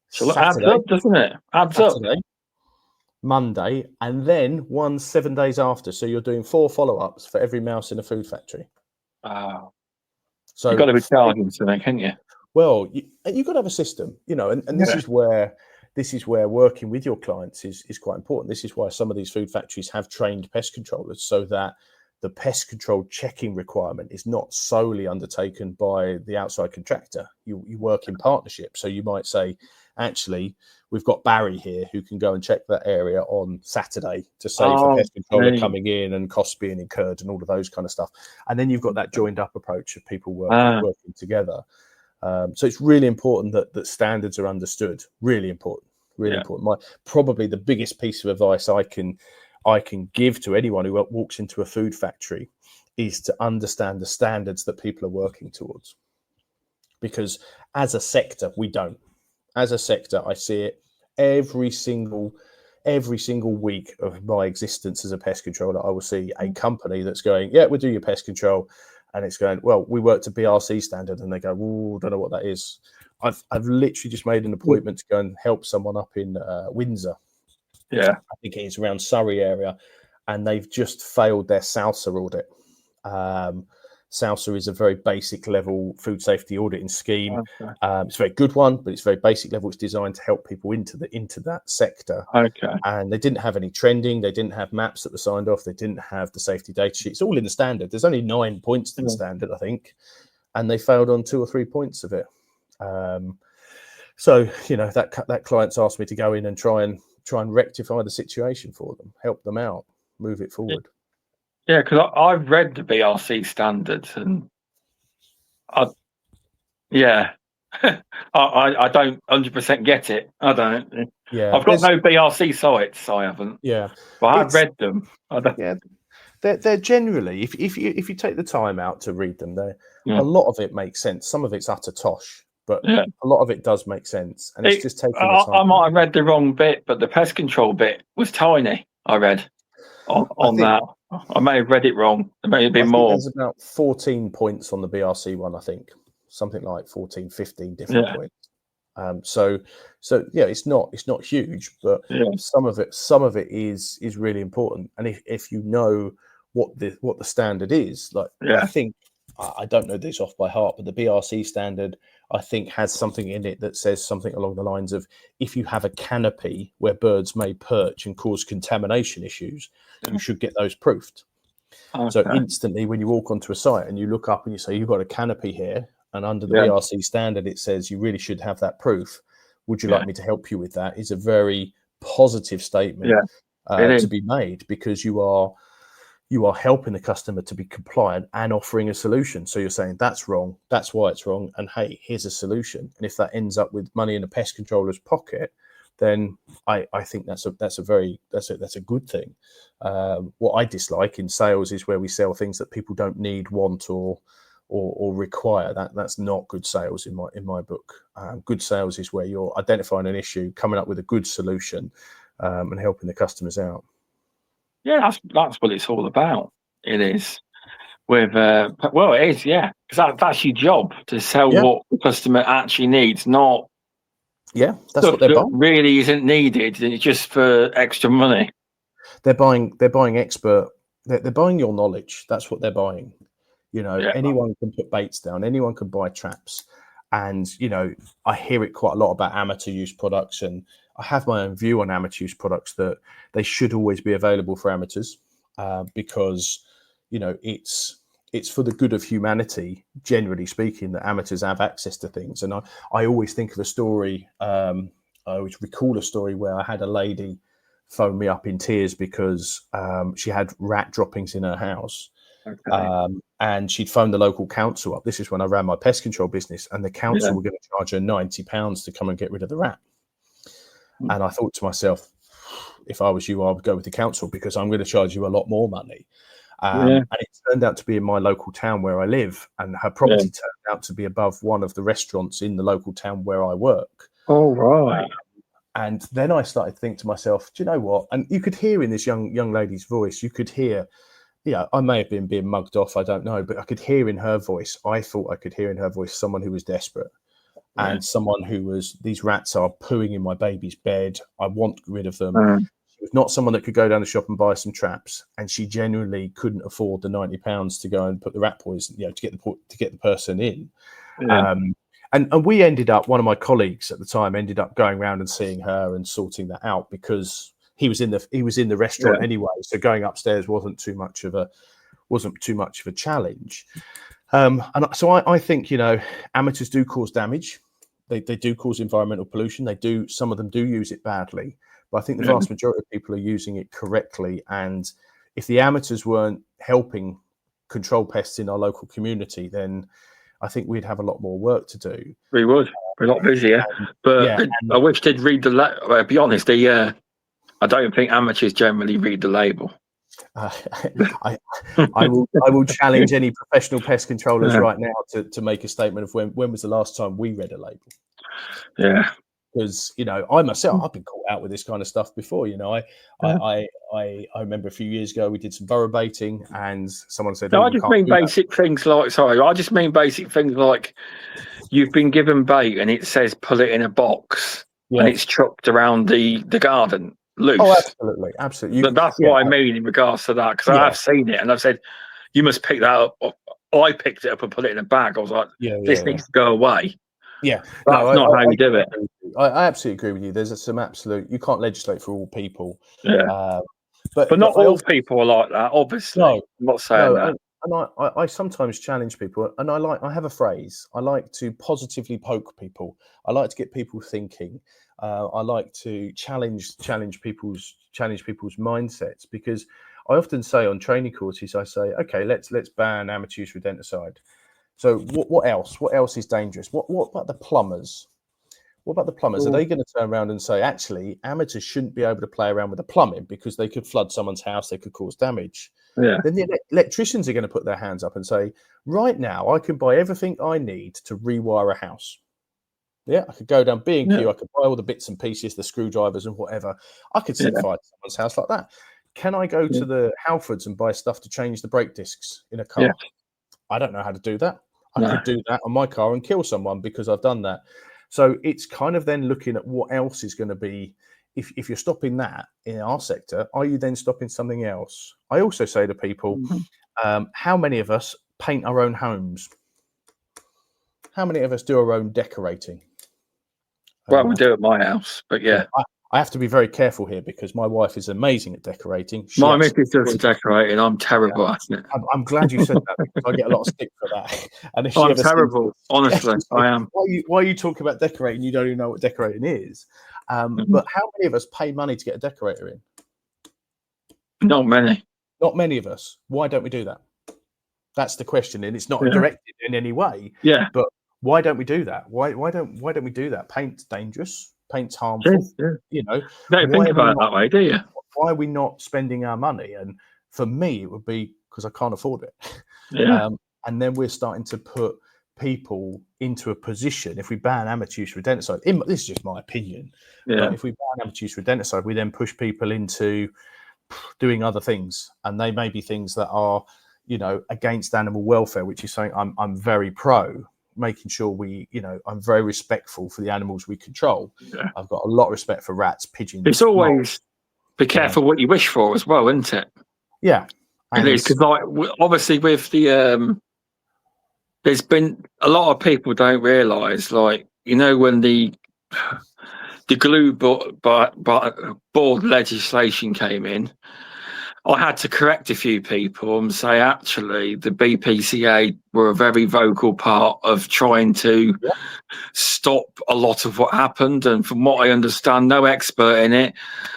So it adds up, doesn't it? Adds Saturday, up. Monday, and then 7 days after. So you're doing 4 follow-ups for every mouse in a food factory. Wow. So you've got to be charging something, can't you? Well, you've got to have a system, and this is where working with your clients is quite important. This is why some of these food factories have trained pest controllers, so that the pest control checking requirement is not solely undertaken by the outside contractor. You work in partnership. So you might say, actually, we've got Barry here who can go and check that area on Saturday to save a pest controller coming in and costs being incurred and all of those kind of stuff. And then you've got that joined up approach of people working together. So it's really important that standards are understood. Really important. Probably the biggest piece of advice I can give to anyone who walks into a food factory is to understand the standards that people are working towards. Because as a sector, we don't. As a sector, I see it every single week of my existence as a pest controller. I will see a company that's going, "Yeah, we'll do your pest control," and it's going, "Well, we work to BRC standard," and they go, "Oh, don't know what that is." I've literally just made an appointment to go and help someone up in Windsor. I think it is around Surrey area, and they've just failed their Salsa audit. Salsa is a very basic level food safety auditing scheme. It's a very good one, but it's very basic level. It's designed to help people into that sector. And they didn't have any trending. They didn't have maps that were signed off. They didn't have the safety data sheet. It's all in the standard. There's only 9 points to the standard, I think, and they failed on 2 or 3 points of it. So that client's asked me to go in and try and rectify the situation for them, help them out, move it forward. Yeah, because I've read the BRC standards, and I don't 100% get it. I don't. Yeah, I've got no BRC sites. I haven't. Yeah, but I've read them. They're generally, if you take the time out to read them, a lot of it makes sense. Some of it's utter tosh, but a lot of it does make sense, and it's just taking the time. I might have read the wrong bit, but the pest control bit was tiny. I read on that. I may have read it wrong. There may have been more. There's about 14 points on the BRC one, I think. Something like 14, 15 different points. So it's not huge, but some of it is really important. And if you know what the standard is, I think, I don't know this off by heart, but the BRC standard, I think, has something in it that says something along the lines of, if you have a canopy where birds may perch and cause contamination issues, you should get those proofed. So instantly, when you walk onto a site and you look up and you say, you've got a canopy here, and under the BRC standard, it says you really should have that proof. Would you like me to help you with that? Is a very positive statement to be made, because you are helping the customer to be compliant and offering a solution. So you're saying that's wrong, that's why it's wrong, and hey, here's a solution. And if that ends up with money in a pest controller's pocket, then I think that's a good thing. What I dislike in sales is where we sell things that people don't need, want, or require. That's not good sales in my book. Good sales is where you're identifying an issue, coming up with a good solution, and helping the customers out. Yeah, that's what it's all about. It is. It is, yeah, because that's your job, to sell what the customer actually needs, not that's what they're buying. Really isn't needed, and it's just for extra money. They're buying expert. They're buying your knowledge. That's what they're buying. Anyone can put baits down. Anyone can buy traps. And I hear it quite a lot about amateur use products, and I have my own view on amateur use products, that they should always be available for amateurs, because it's for the good of humanity, generally speaking, that amateurs have access to things. And I always think of a story. I always recall a story where I had a lady phone me up in tears because she had rat droppings in her house. Okay. And she'd phoned the local council up. This is when I ran my pest control business, and the council were going to charge her £90 to come and get rid of the rat. And I thought to myself, if I was you, I would go with the council, because I'm going to charge you a lot more money. And it turned out to be in my local town where I live, and her property turned out to be above one of the restaurants in the local town where I work. Oh, right. And then I started to think to myself, do you know what? And you could hear in this young lady's voice, you could hear, I may have been being mugged off, I don't know, but I could hear in her voice, I thought I could hear in her voice someone who was desperate, and someone who was, these rats are pooing in my baby's bed, I want rid of them. She was not someone that could go down the shop and buy some traps, and she genuinely couldn't afford the £90 to go and put the rat poison, to get the person in. And we ended up, one of my colleagues at the time ended up going around and seeing her and sorting that out, because he was in the restaurant anyway, so going upstairs wasn't too much of a challenge. And so I think amateurs do cause damage. They do cause environmental pollution. Some of them do use it badly, but I think the vast majority of people are using it correctly. And if the amateurs weren't helping control pests in our local community, then I think we'd have a lot more work to do. We would. We're a lot busier. But I wish they'd read the be honest, I don't think amateurs generally read the label. I will challenge any professional pest controllers right now to make a statement of when was the last time we read a label. Yeah. Because I myself, I've been caught out with this kind of stuff before. I remember a few years ago we did some burrow baiting, and someone said, I just mean basic things like you've been given bait and it says put it in a box and it's chucked around the garden loose. Oh, absolutely. But that's what I mean in regards to that, because I have seen it and I've said, you must pick that up. I picked it up and put it in a bag. I was like, this needs to go away. Yeah, that's not how you do it. I absolutely agree with you. There's some absolute, you can't legislate for all people. Yeah, but not all people are like that. Obviously, I'm not saying that. And I sometimes challenge people, and I have a phrase. I like to positively poke people. I like to get people thinking. I like to challenge people's mindsets, because I often say on training courses, I say, okay, let's ban amateur use rodenticide. So what else? What else is dangerous? What about the plumbers? What about the plumbers? Are they going to turn around and say, actually, amateurs shouldn't be able to play around with the plumbing because they could flood someone's house, they could cause damage? Yeah. Then the electricians are going to put their hands up and say, right now, I can buy everything I need to rewire a house. Yeah, I could go down B&Q, I could buy all the bits and pieces, the screwdrivers and whatever. I could set fire to someone's house like that. Can I go to the Halfords and buy stuff to change the brake discs in a car? Yeah. I don't know how to do that. I could do that on my car and kill someone because I've done that. So it's kind of then looking at what else is going to be, if you're stopping that in our sector, are you then stopping something else? I also say to people, how many of us paint our own homes? How many of us do our own decorating? Well, we do at my house, but yeah. I have to be very careful here because my wife is amazing at decorating. My missus does decorating. I'm terrible at it. I'm glad you said that because I get a lot of stick for that. And if I'm terrible, honestly. I am. Why are you talking about decorating? You don't even know what decorating is. But how many of us pay money to get a decorator in? Not many. Not many of us. Why don't we do that? That's the question, and it's not directed in any way. Yeah. But why don't we do that? Why don't we do that? Paint's dangerous. Paint's harmful. Yeah. You know, Don't think about it that way, do you? Why are we not spending our money? And for me, it would be because I can't afford it. Yeah. And then we're starting to put people into a position. If we ban amateur use rodenticide, this is just my opinion, but if we ban amateur use rodenticide, we then push people into doing other things, and they may be things that are, you know, against animal welfare, which is something I'm very pro. Making sure we, you know, I'm very respectful for the animals we control. Yeah. I've got a lot of respect for rats, pigeons. It's always be careful what you wish for as well, isn't it? Yeah, it is, because like obviously with the there's been a lot of people don't realise, like, you know, when the glue board legislation came in, I had to correct a few people and say, actually, the BPCA were a very vocal part of trying to stop a lot of what happened. And from what I understand, no expert in it,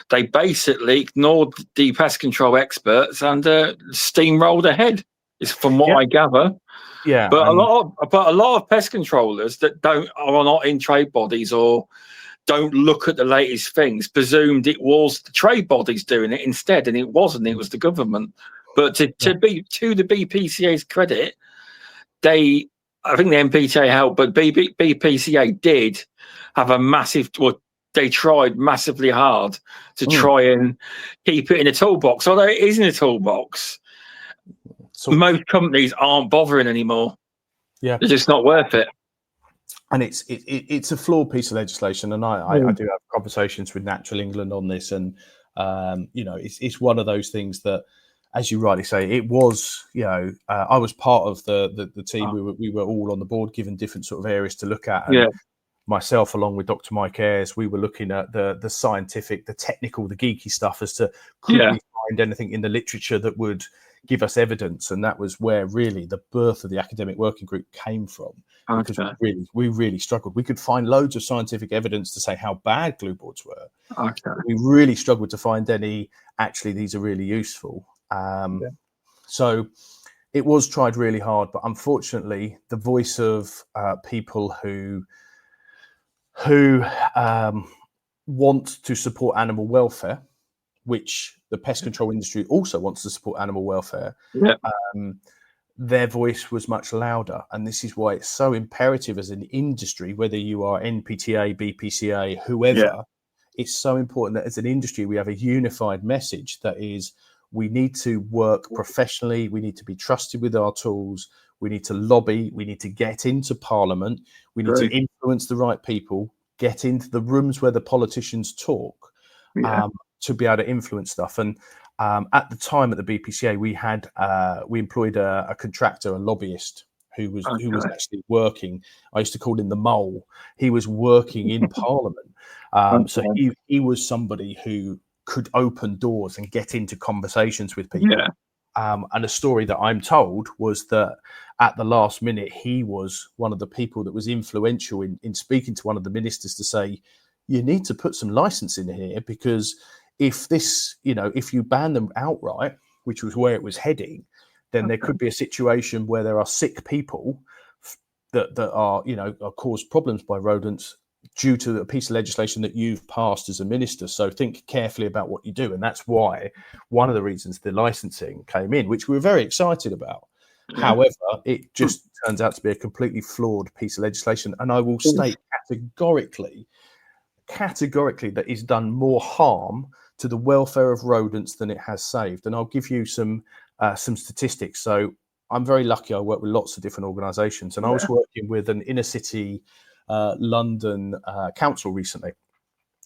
they basically ignored the pest control experts and steamrolled ahead, is from what I gather. Yeah, but a lot of pest controllers that are not in trade bodies or don't look at the latest things presumed it was the trade bodies doing it instead, and it wasn't. It was the government. But to the BPCA's credit, I think the MPTA helped, but BPCA did have a massive. Well, they tried massively hard to try and keep it in a toolbox. Although it is in a toolbox, most companies aren't bothering anymore. Yeah, it's just not worth it. And it's a flawed piece of legislation, and I do have conversations with Natural England on this, and you know, it's one of those things that, as you rightly say, it was, you know, I was part of the team. We were all on the board, given different sort of areas to look at. And myself, along with Dr. Mike Ayres, we were looking at the scientific, the technical, the geeky stuff as to could we find anything in the literature that would give us evidence. And that was where really the birth of the academic working group came from, because we really struggled. We could find loads of scientific evidence to say how bad glue boards were. We really struggled to find any, actually, these are really useful. So it was tried really hard, but unfortunately the voice of people who want to support animal welfare, which the pest control industry also wants to support animal welfare, their voice was much louder. And this is why it's so imperative as an industry, whether you are NPTA, BPCA, whoever, it's so important that as an industry we have a unified message that is, we need to work professionally, we need to be trusted with our tools, we need to lobby, we need to get into Parliament, we need to influence the right people, get into the rooms where the politicians talk, to be able to influence stuff. And at the time at the BPCA, we employed a contractor, a lobbyist who was actually working. I used to call him the mole. He was working in Parliament. So he was somebody who could open doors and get into conversations with people. And a story that I'm told was that at the last minute, he was one of the people that was influential in speaking to one of the ministers to say, you need to put some license in here, because if this, you know, if you ban them outright, which was where it was heading, then there could be a situation where there are sick people that are, you know, are caused problems by rodents due to a piece of legislation that you've passed as a minister. So think carefully about what you do. And that's why one of the reasons the licensing came in, which we were very excited about. However, it just turns out to be a completely flawed piece of legislation. And I will state categorically that it's done more harm to the welfare of rodents than it has saved. And I'll give you some statistics. So I'm very lucky. I work with lots of different organisations, and I was working with an inner city London council recently.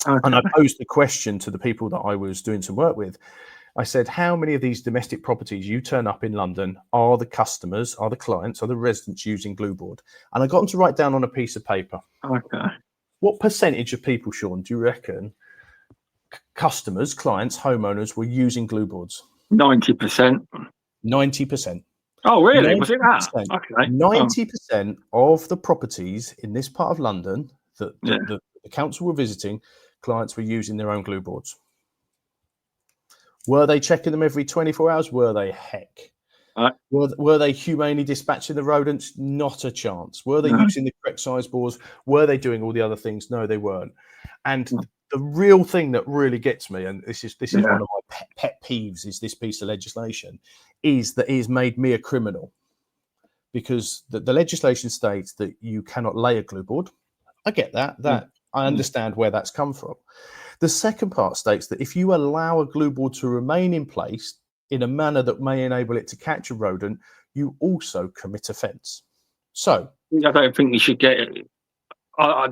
And I posed the question to the people that I was doing some work with. I said, how many of these domestic properties you turn up in London are the customers, are the clients, are the residents using glue board? And I got them to write down on a piece of paper. What percentage of people, Shaun, do you reckon customers, clients, homeowners were using glue boards? 90%. 90%. Oh, really? Was it that? 90% of the properties in this part of London that the council were visiting, clients were using their own glue boards. Were they checking them every 24 hours? Were they? Heck. Were they humanely dispatching the rodents? Not a chance. Were they No. using the correct size bores? Were they doing all the other things? No, they weren't. And the real thing that really gets me, and this is one of my pet peeves, is this piece of legislation, is that it has made me a criminal, because the legislation states that you cannot lay a glue board. I get that. I understand where that's come from. The second part states that if you allow a glue board to remain in place in a manner that may enable it to catch a rodent, you also commit offence. So I don't think you should get it.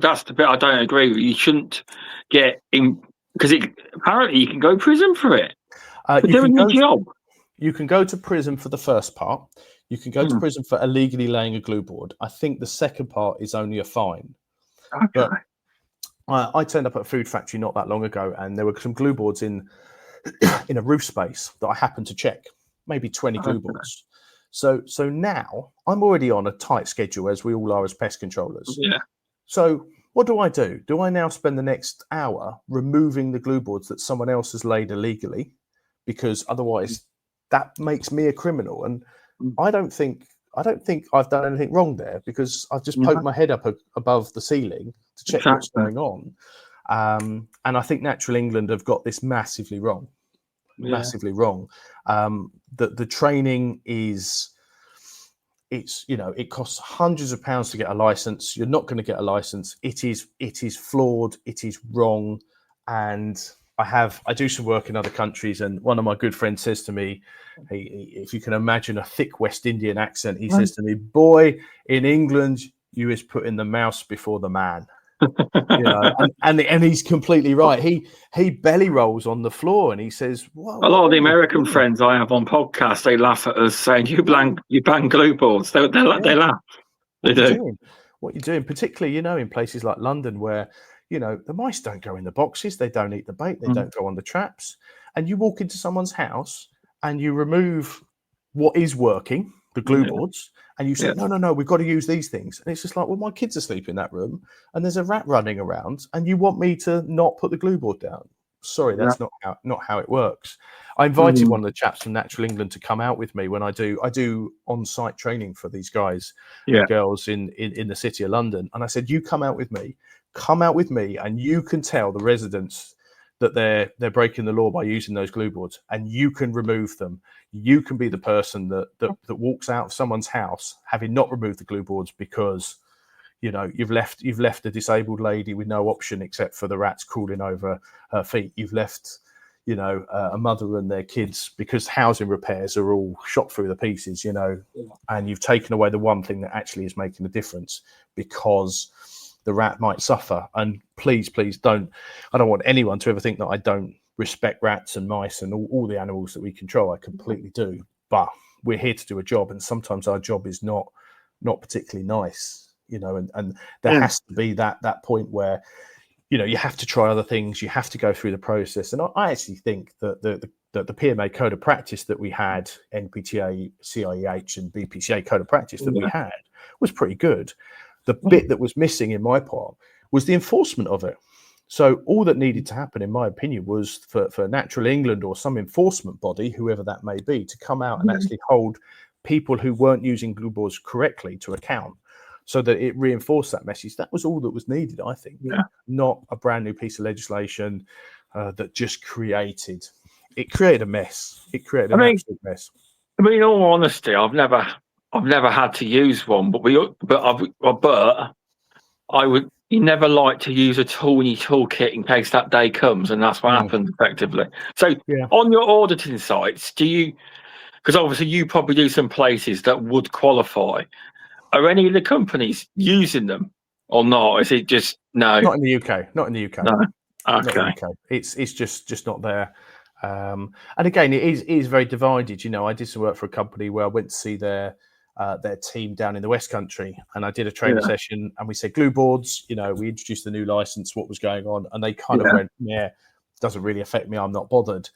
That's the bit I don't agree with. You shouldn't get in, because apparently you can go to prison for it. For doing your job. You can go to prison for the first part. You can go to prison for illegally laying a glue board. I think the second part is only a fine. Okay. But I turned up at a food factory not that long ago, and there were some glue boards in a roof space that I happened to check, maybe 20 glue boards. So now I'm already on a tight schedule, as we all are as pest controllers. Yeah. So what do? Do I now spend the next hour removing the glue boards that someone else has laid illegally? Because otherwise that makes me a criminal. And I don't think I've done anything wrong there, because I've just poked my head up above the ceiling to check what's going on. And I think Natural England have got this massively wrong. The training it costs hundreds of pounds to get a license. You're not going to get a license. It is flawed. It is wrong. And I do some work in other countries, and one of my good friends says to me, if you can imagine a thick West Indian accent, he says to me, "Boy, in England, you is putting the mouse before the man." And he's completely right. He belly rolls on the floor and he says, "A lot of the American friends I have on podcasts, they laugh at us saying you bang glue boards." They laugh. They do. What you're doing, particularly in places like London, where the mice don't go in the boxes, they don't eat the bait, they don't go on the traps, and you walk into someone's house and you remove what is working, the glue boards, and you say, no, we've got to use these things. And it's just like, well, my kids are asleep in that room and there's a rat running around and you want me to not put the glue board down. Sorry, that's not how it works. I invited one of the chaps from Natural England to come out with me when I do on-site training for these guys and girls in the city of London. And I said, you come out with me, and you can tell the residents that they're breaking the law by using those glue boards, and you can remove them. You can be the person that walks out of someone's house having not removed the glue boards because you've left a disabled lady with no option except for the rats crawling over her feet. You've left a mother and their kids because housing repairs are all shot through the pieces, and you've taken away the one thing that actually is making the difference because the rat might suffer. And please don't, I don't want anyone to ever think that I don't respect rats and mice and all the animals that we control. I completely do, but we're here to do a job, and sometimes our job is not particularly nice, and there has to be that point where you have to try other things, you have to go through the process. And I actually think that the PMA code of practice that we had, NPTA, CIEH and BPCA code of practice that we had was pretty good. The bit that was missing in my part was the enforcement of it. So all that needed to happen, in my opinion, was for Natural England or some enforcement body, whoever that may be, to come out and actually hold people who weren't using glue boards correctly to account, so that it reinforced that message. That was all that was needed, I think. Not a brand new piece of legislation that just created a mess. It created an absolute mess. I mean, in all honesty, I've never had to use one, but I would. You never like to use a tool in your toolkit in case that day comes, and that's what happens effectively. So, on your auditing sites, do you? Because obviously you probably do some places that would qualify. Are any of the companies using them or not? Is it just no? Not in the UK. No. Okay. It's just not there. And again, it is very divided. I did some work for a company where I went to see their team down in the West Country, and I did a training session, and we said glue boards. We introduced the new license, what was going on, and they kind of went, doesn't really affect me. I'm not bothered.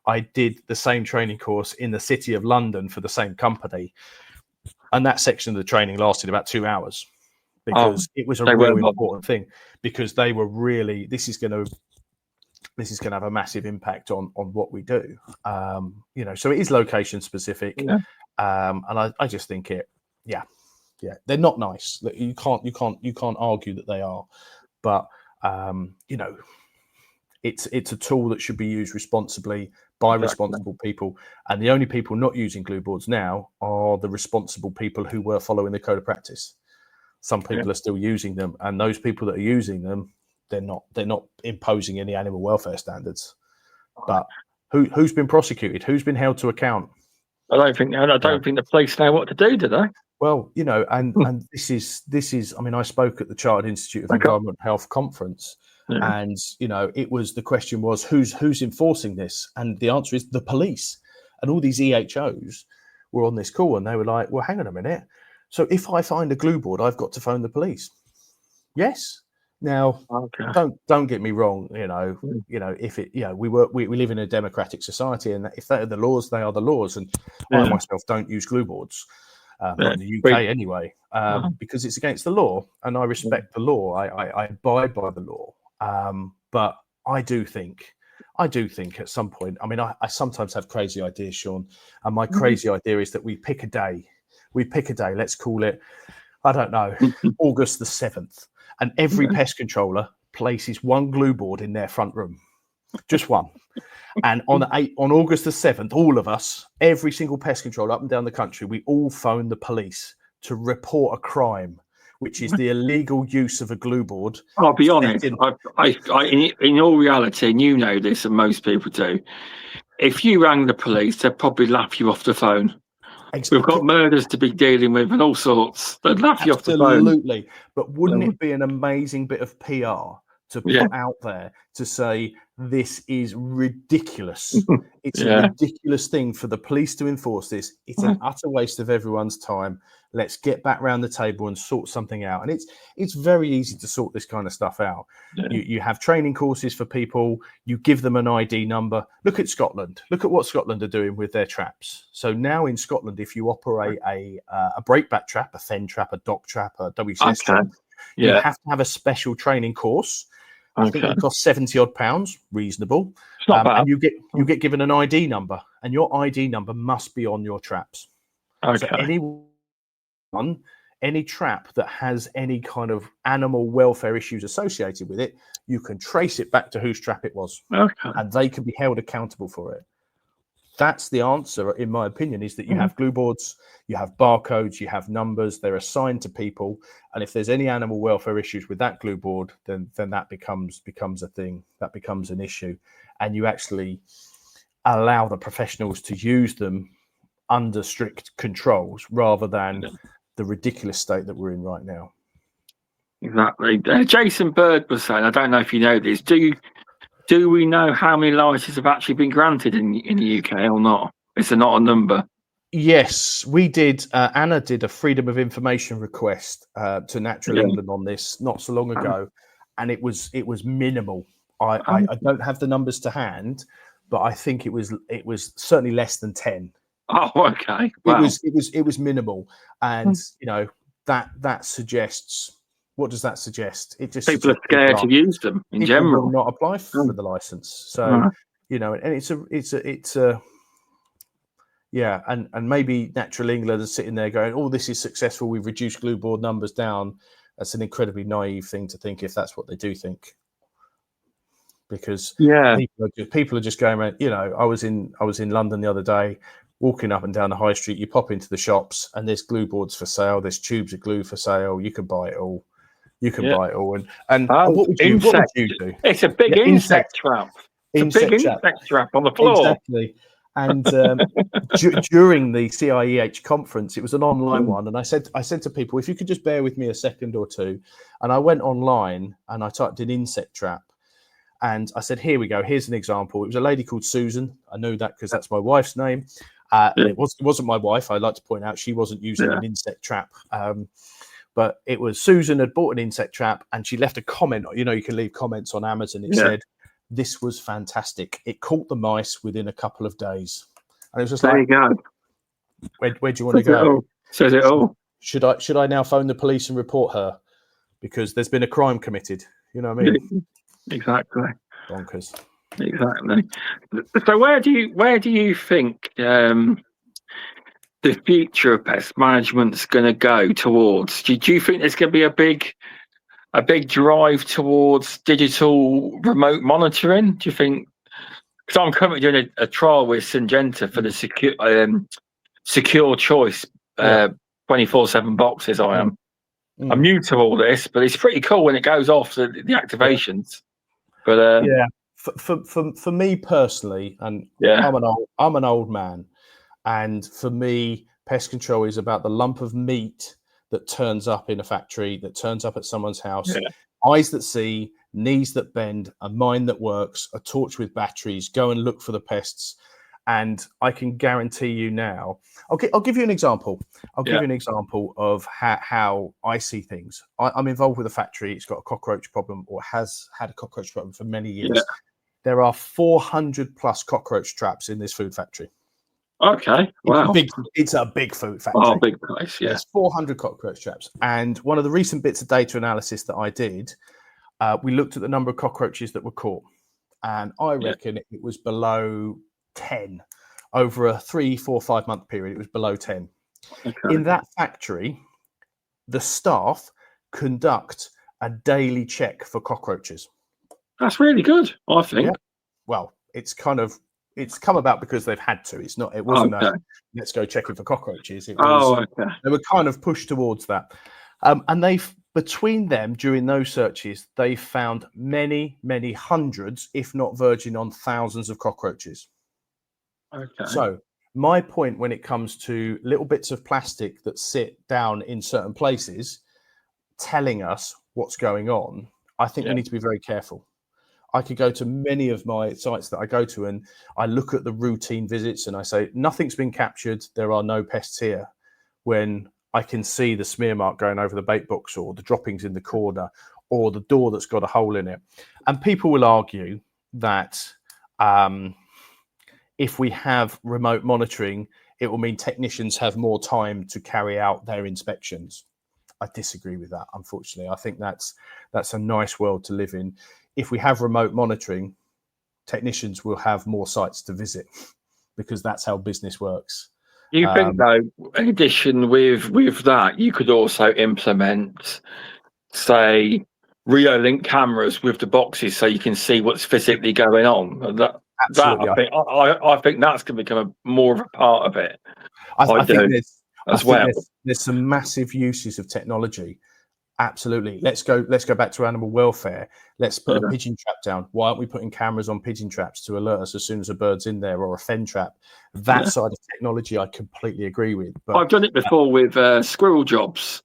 I did the same training course in the city of London for the same company, and that section of the training lasted about 2 hours because it was a really important thing, because they were really, this is going to this is going to have a massive impact on what we do. So it is location specific, and I just think they're not nice. You can't argue that they are, but it's a tool that should be used responsibly by responsible people, and the only people not using glue boards now are the responsible people who were following the code of practice. Some people are still using them, and those people that are using them, they're not imposing any animal welfare standards. But who's been prosecuted? Who's been held to account? I don't think the police know what to do they? Well, and this is. I mean, I spoke at the Chartered Institute of Environmental Health conference, and the question was who's enforcing this, and the answer is the police. And all these EHOs were on this call, and they were like, "Well, hang on a minute. So if I find a glue board, I've got to phone the police." Yes. Now, don't get me wrong. If we live in a democratic society, and if they are the laws, they are the laws. And I myself don't use glue boards, not in the UK anyway, because it's against the law, and I respect the law. I abide by the law. But I do think at some point. I mean, I sometimes have crazy ideas, Shaun, and my crazy idea is that we pick a day. Let's call it, I don't know, August the 7th. And every pest controller places one glue board in their front room, just one. And on August the 7th, all of us, every single pest controller up and down the country, we all phone the police to report a crime, which is the illegal use of a glue board. I'll be honest, in all reality, and you know this, and most people do, if you rang the police, they'd probably laugh you off the phone. We've got murders to be dealing with and all sorts. They'd laugh you off the phone. Absolutely. But wouldn't it be an amazing bit of PR to put out there to say, this is ridiculous. It's a ridiculous thing for the police to enforce this. It's an utter waste of everyone's time. Let's get back round the table and sort something out. And it's very easy to sort this kind of stuff out. You have training courses for people. You give them an ID number. Look at Scotland. Look at what Scotland are doing with their traps. So now in Scotland, if you operate a breakback trap, a fen trap, a dock trap, a WCS trap, you have to have a special training course. I think it costs £70 reasonable. It's not bad. And you get given an ID number, and your ID number must be on your traps. So any trap that has any kind of animal welfare issues associated with it, you can trace it back to whose trap it was, and they can be held accountable for it. That's the answer, in my opinion, is that you have glue boards, you have barcodes, you have numbers, they're assigned to people. And if there's any animal welfare issues with that glue board, then that becomes a thing, that becomes an issue. And you actually allow the professionals to use them under strict controls rather than the ridiculous state that we're in right now. Exactly. Jason Bird was saying, I don't know if you know this, do we know how many licenses have actually been granted in the UK or not? Is there not a number? Yes, we did. Anna did a Freedom of Information request to Natural England on this not so long ago, and it was minimal. I don't have the numbers to hand, but I think it was certainly less than 10. Oh, okay. Wow. It was minimal, and that suggests. What does that suggest? It just people are scared to use them in general. Will not apply for the license. So and it's a and maybe Natural England is sitting there going, "Oh, this is successful. We've reduced glue board numbers down." That's an incredibly naive thing to think if that's what they do think, because people are just going around. I was in London the other day, walking up and down the high street. You pop into the shops and there's glue boards for sale. There's tubes of glue for sale. You can buy it all. Buy it all. And what would you do? It's a big insect trap. It's a big insect trap on the floor. Exactly. And during the CIEH conference, it was an online one. And I said to people, if you could just bear with me a second or two. And I went online and I typed in insect trap. And I said, here we go. Here's an example. It was a lady called Susan. I know that because that's my wife's name. It wasn't my wife. I'd like to point out she wasn't using an insect trap. But it was Susan had bought an insect trap and she left a comment. You can leave comments on Amazon. It said, "This was fantastic. It caught the mice within a couple of days." And it was just there like, you go. Where do you want to go? Says it all. Should I now phone the police and report her because there's been a crime committed? You know what I mean? Exactly. Bonkers. Exactly. So where do you think the future of pest management's going to go towards? Do you think there's going to be a big drive towards digital remote monitoring? Do you think? Because I'm currently doing a trial with Syngenta for the secure choice 24/7 boxes. I'm new to all this, but it's pretty cool when it goes off the activations. But for me personally, and I'm an old man, and for me, pest control is about the lump of meat that turns up in a factory, that turns up at someone's house, eyes that see, knees that bend, a mind that works, a torch with batteries, go and look for the pests. And I can guarantee you now, I'll give you an example. I'll give you an example of how I see things. I'm involved with a factory. It's got a cockroach problem, or has had a cockroach problem for many years. Yeah. There are 400 plus cockroach traps in this food factory. Okay, wow. It's a big food factory. Oh, big place, yeah. There's 400 cockroach traps. And one of the recent bits of data analysis that I did, we looked at the number of cockroaches that were caught. And I reckon it was below 10 over a 3, 4, 5 month period. It was below 10. Okay. In that factory, the staff conduct a daily check for cockroaches. That's really good, I think. Yeah. Well, it's come about because they've had to. It wasn't let's go checking for cockroaches. It was, they were kind of pushed towards that. And between them, during those searches, they found many, many hundreds, if not verging on thousands of cockroaches. Okay. So my point when it comes to little bits of plastic that sit down in certain places, telling us what's going on, I think we need to be very careful. I could go to many of my sites that I go to and I look at the routine visits and I say, nothing's been captured. There are no pests here. When I can see the smear mark going over the bait box, or the droppings in the corner, or the door that's got a hole in it. And people will argue that if we have remote monitoring, it will mean technicians have more time to carry out their inspections. I disagree with that, unfortunately. I think that's a nice world to live in. If we have remote monitoring, technicians will have more sites to visit, because that's how business works. You think, though, in addition with that, you could also implement, say, Link cameras with the boxes so you can see what's physically going on. Absolutely. I think that's going to become more of a part of it. I think there's some massive uses of technology. Absolutely. Let's go back to animal welfare. Let's put a pigeon trap down. Why aren't we putting cameras on pigeon traps to alert us as soon as a bird's in there, or a fen trap? That side of technology I completely agree with. But I've done it before with squirrel jobs,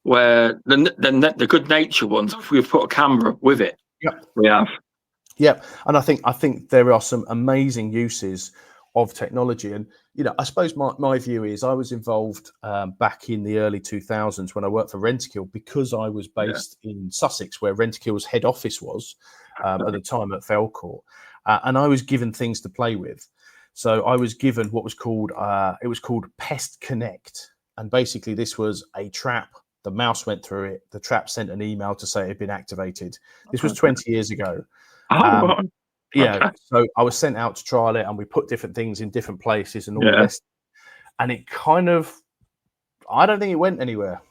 where the good nature ones, we've put a camera with it. We have. Yeah, and I think there are some amazing uses of technology. And I suppose my view is, I was involved back in the early 2000s when I worked for Rentokil, because I was based in Sussex, where Rentokil's head office was at the time at Felcourt, and I was given things to play with. So I was given what was called Pest Connect, and basically this was a trap. The mouse went through it. The trap sent an email to say it had been activated. This was 20 years ago. So I was sent out to trial it, and we put different things in different places and all the rest. And it kind of, I don't think it went anywhere.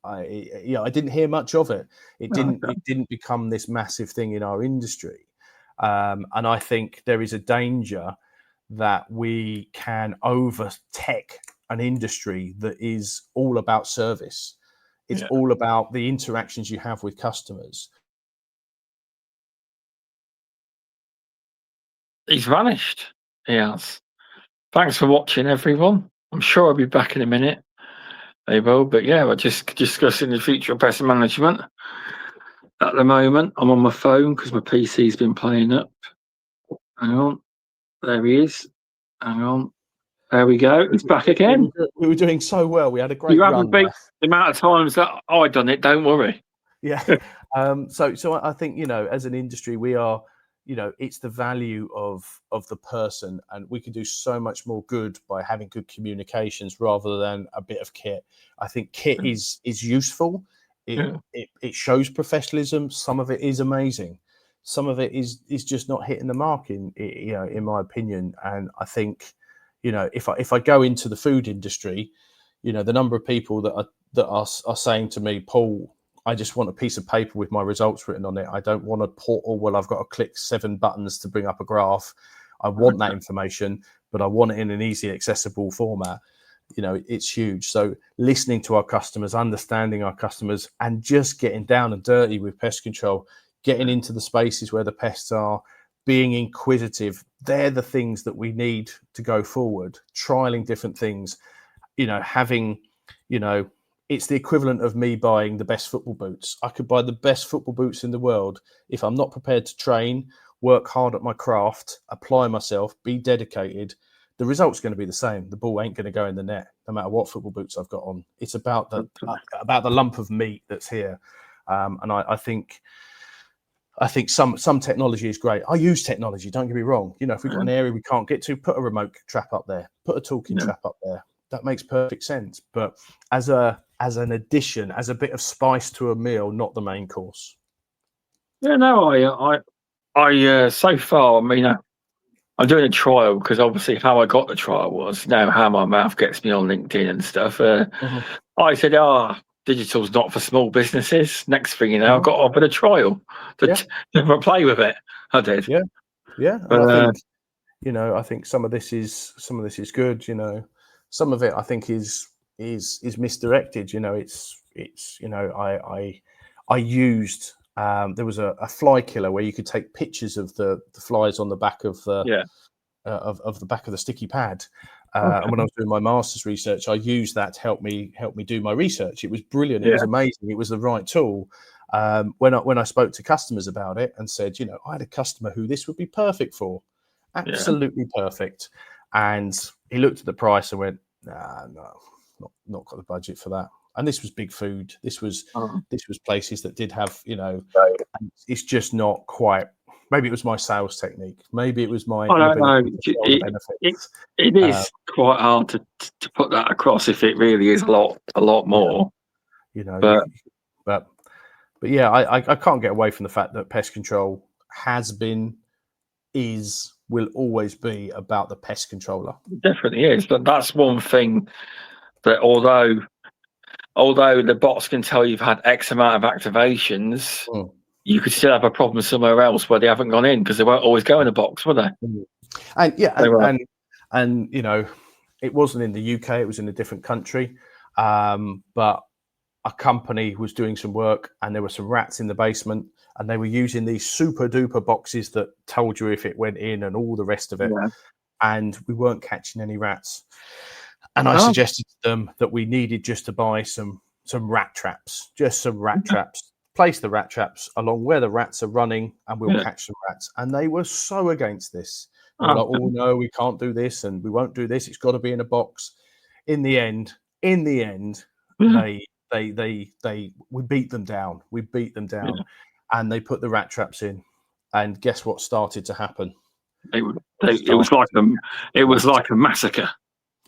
I didn't hear much of it. It didn't become this massive thing in our industry. And I think there is a danger that we can over-tech an industry that is all about service. It's all about the interactions you have with customers. He's vanished. He has. Thanks for watching, everyone. I'm sure I'll be back in a minute. They will, but we're just discussing the future of pest management. At the moment, I'm on my phone because my PC's been playing up. Hang on. There he is. Hang on. There we go. It's back again. We were doing so well. We had a great run. You haven't beat the amount of times that I've done it. Don't worry. Yeah. So I think, as an industry, we are, it's the value of the person, and we can do so much more good by having good communications rather than a bit of kit. I think kit is useful. It shows professionalism. Some of it is amazing. some of it is just not hitting the mark in my opinion. And I think, if I go into the food industry, the number of people that are saying to me, Paul, I just want a piece of paper with my results written on it. I don't want a portal where I've got to click 7 buttons to bring up a graph. I want that information, but I want it in an easy, accessible format. It's huge. So listening to our customers, understanding our customers, and just getting down and dirty with pest control, getting into the spaces where the pests are, being inquisitive. They're the things that we need to go forward, trialing different things, having, it's the equivalent of me buying the best football boots. I could buy the best football boots in the world. If I'm not prepared to train, work hard at my craft, apply myself, be dedicated, the result's going to be the same. The ball ain't going to go in the net, no matter what football boots I've got on. It's about the lump of meat that's here. And I think some technology is great. I use technology, don't get me wrong. If we've got an area we can't get to, put a remote trap up there, put a talking trap up there. That makes perfect sense. But as an addition, as a bit of spice to a meal, not the main course. Yeah, no, I so far, I'm doing a trial because obviously how I got the trial was how my mouth gets me on LinkedIn and stuff. I said, digital's not for small businesses. Next thing you know, I got offered a trial to play with it. I did. Yeah. And I think some of this is good. Some of it I think is misdirected. I used. There was a fly killer where you could take pictures of the flies on the back of the of the back of the sticky pad. And when I was doing my master's research, I used that to help me do my research. It was brilliant. It was amazing. It was the right tool. When I spoke to customers about it and said, I had a customer who this would be perfect for, absolutely perfect. And he looked at the price and went, no, not got the budget for that. And this was big food. This was places that did have, it's just not quite. Maybe it was my sales technique. Maybe it was my. I don't know. It is quite hard to put that across if it really is a lot more. But yeah, I can't get away from the fact that pest control has been, will always be about the pest controller. It definitely is. But that's one thing that although the bots can tell you've had X amount of activations, you could still have a problem somewhere else where they haven't gone in because they won't always go in a box, will they? And it wasn't in the UK; it was in a different country. But a company was doing some work, and there were some rats in the basement, and they were using these super duper boxes that told you if it went in and all the rest of it. Yeah. And we weren't catching any rats. And I suggested to them that we needed just to buy some rat traps, traps, place the rat traps along where the rats are running, and we'll catch some rats. And they were so against this. They were like, oh no, we can't do this, and we won't do this. It's got to be in a box. In the end, we beat them down. And they put the rat traps in. And guess what started to happen? It was like a massacre.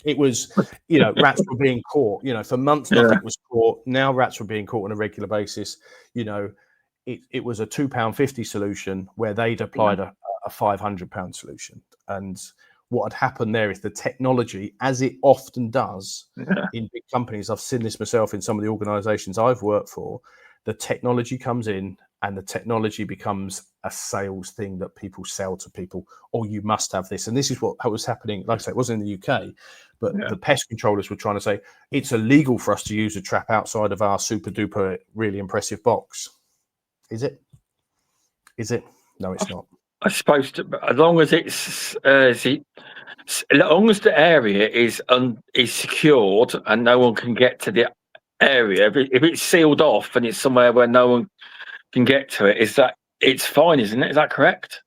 It was, rats were being caught. For months nothing was caught. Now rats were being caught on a regular basis. It was a £2.50 solution where they'd applied a £500 solution. And what had happened there is the technology, as it often does in big companies, I've seen this myself in some of the organisations I've worked for, the technology comes in and the technology becomes a sales thing that people sell to people. Oh, you must have this. And this is what was happening. Like I say, it wasn't in the UK, but the pest controllers were trying to say, it's illegal for us to use a trap outside of our super duper, really impressive box. Is it? No, it's not. I suppose as long as as long as the area is secured and no one can get to the area, if it's sealed off and it's somewhere where no one can get to it, it's fine, isn't it? Is that correct?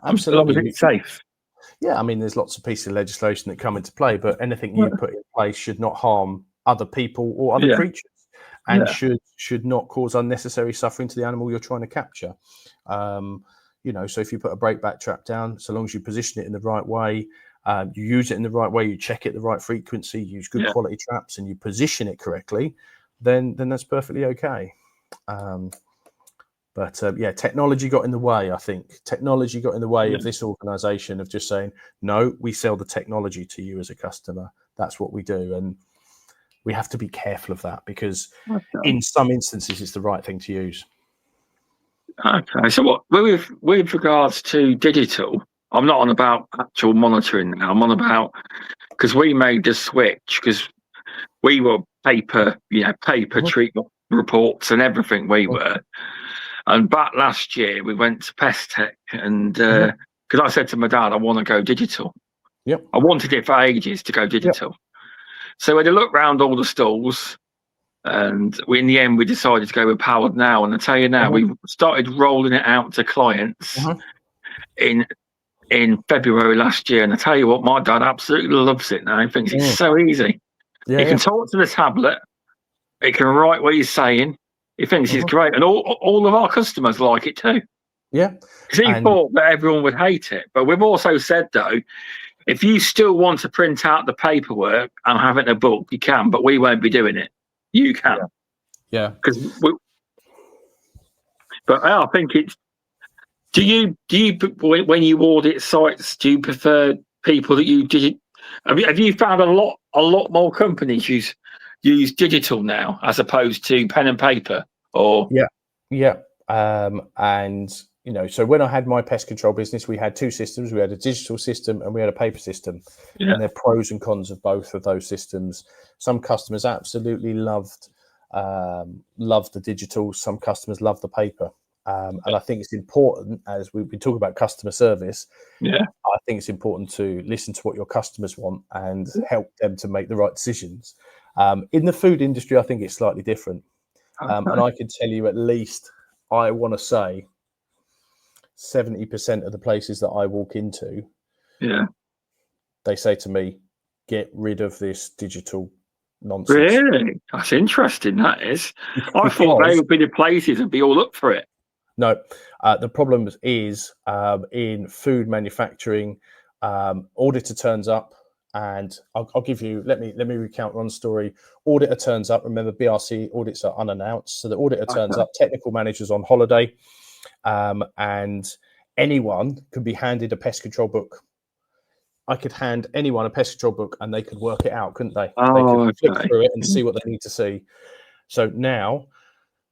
Absolutely. As long as it's safe. Yeah, I mean, there's lots of pieces of legislation that come into play, but anything you put in place should not harm other people or other creatures, and should not cause unnecessary suffering to the animal you're trying to capture. So if you put a breakback trap down, so long as you position it in the right way, you use it in the right way, you check it the right frequency, use good quality traps, and you position it correctly, then that's perfectly okay. But technology got in the way. I think technology got in the way of this organisation of just saying, no, we sell the technology to you as a customer. That's what we do, and we have to be careful of that because in some instances it's the right thing to use. Okay, so what with regards to digital, I'm not on about actual monitoring now. I'm on about because we made the switch because we were paper treatment reports and everything we were. And back last year, we went to Pest Tech, and because I said to my dad, I want to go digital. Yep. I wanted it for ages to go digital. Yep. So we had a look around all the stalls, and in the end, we decided to go with Powered Now. And I tell you now, we started rolling it out to clients in February last year. And I tell you what, my dad absolutely loves it now. He thinks it's so easy. Yeah, he can talk to the tablet. He can write what he's saying. He thinks it's great, and all of our customers like it too. Yeah, because he thought that everyone would hate it. But we've also said though, if you still want to print out the paperwork and have it in a book, you can, but we won't be doing it. You can, because But I think it's. Do you when you audit sites, do you prefer people that you did? Have you found a lot more companies use digital now as opposed to pen and paper? Or and so when I had my pest control business, we had two systems. We had a digital system and we had a paper system, and there are pros and cons of both of those systems. Some customers absolutely loved the digital. Some customers love the paper. And I think it's important, as we talk about customer service, I think it's important to listen to what your customers want and help them to make the right decisions. In the food industry, I think it's slightly different. And I can tell you at least, I want to say 70% of the places that I walk into, they say to me, get rid of this digital nonsense. Really? That's interesting, that is. I thought they would be the places and be all up for it. No, the problem is in food manufacturing, auditor turns up, and I'll give you. Let me recount one story. Auditor turns up. Remember, BRC audits are unannounced, so the auditor turns up. Technical manager's on holiday, and anyone could be handed a pest control book. I could hand anyone a pest control book, and they could work it out, couldn't they? They could flip through it and see what they need to see. So now,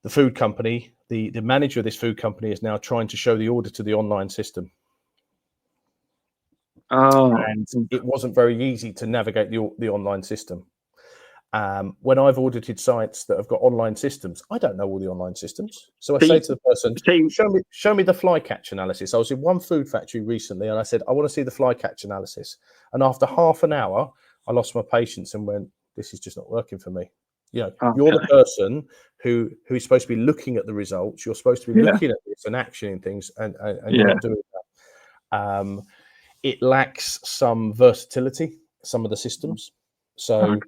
the food company. The manager of this food company is now trying to show the auditor the online system. And it wasn't very easy to navigate the online system. When I've audited sites that have got online systems, I don't know all the online systems. So I say to the person, show me the fly catch analysis. I was in one food factory recently and I said, I want to see the fly catch analysis. And after half an hour, I lost my patience and went, this is just not working for me. You're the person who is supposed to be looking at the results. You're supposed to be looking at this and actioning things, and you're not doing that. It lacks some versatility, some of the systems. So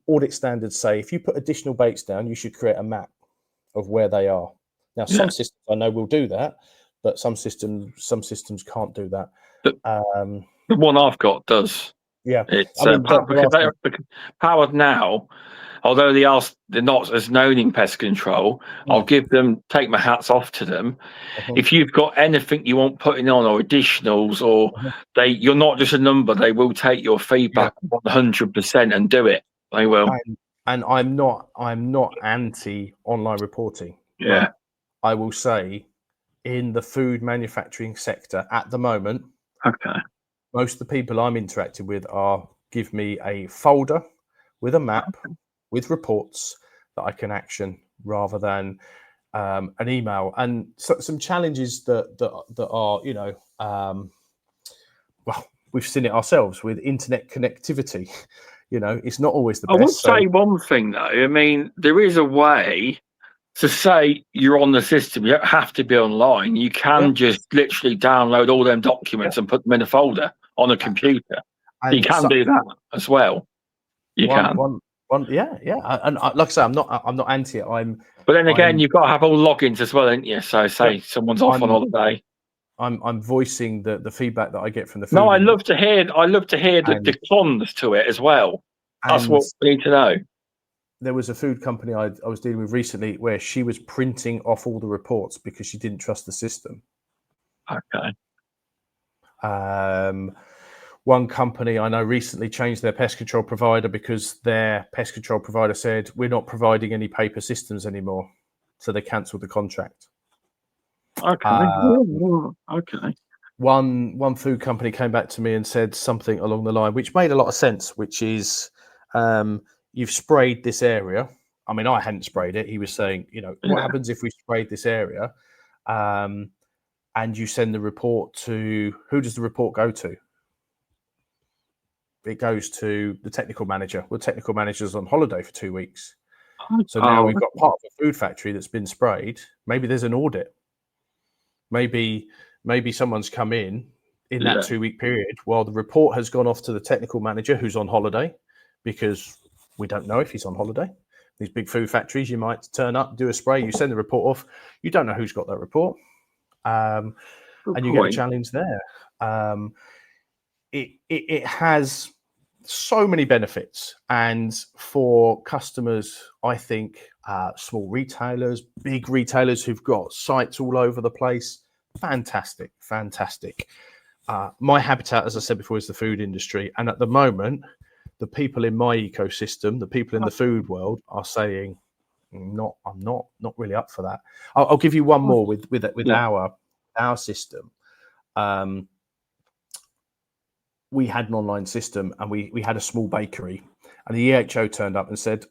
audit standards say if you put additional baits down, you should create a map of where they are. Now, some systems I know will do that, but some systems can't do that. The one I've got does. Yeah, it's Powered Now. Although they're not as known in pest control, I'll take my hats off to them. If you've got anything you want putting on or additionals, or you're not just a number, they will take your feedback 100% and do it. They will. And I'm not anti online reporting. Yeah, I will say, in the food manufacturing sector at the moment, most of the people I'm interacting with give me a folder with a map. With reports that I can action rather than an email, and some challenges that are well, we've seen it ourselves with internet connectivity. It's not always the best. I would say one thing though. I mean, there is a way to say you're on the system. You don't have to be online. You can just literally download all them documents and put them in a folder on a computer. And you can do that as well. You can. And like I say, I'm not anti it. But then again, you've got to have all logins as well, ain't you? So someone's off on holiday. I'm voicing the feedback that I get from the food. No, I love to hear the cons to it as well. That's what we need to know. there was a food company I was dealing with recently where she was printing off all the reports because she didn't trust the system. Okay. One company I know recently changed their pest control provider because their pest control provider said, we're not providing any paper systems anymore. So they cancelled the contract. Okay. Okay. One food company came back to me and said something along the line, which made a lot of sense, which is, you've sprayed this area. I mean, I hadn't sprayed it. He was saying, what happens if we sprayed this area? And you send the report to, who does the report go to? It goes to the technical manager. Well, the technical manager's on holiday for 2 weeks. So now we've got part of a food factory that's been sprayed. Maybe there's an audit. Maybe someone's come in that 2-week period while the report has gone off to the technical manager who's on holiday, because we don't know if he's on holiday. These big food factories, you might turn up, do a spray, you send the report off. You don't know who's got that report. And you get a challenge there. It has so many benefits, and for customers, I think small retailers, big retailers who've got sites all over the place, fantastic. My habitat, as I said before, is the food industry, and at the moment, the people in my ecosystem, the people in the food world, are saying, I'm not really up for that. I'll give you one more with our system. We had an online system, and we had a small bakery, and the EHO turned up and said,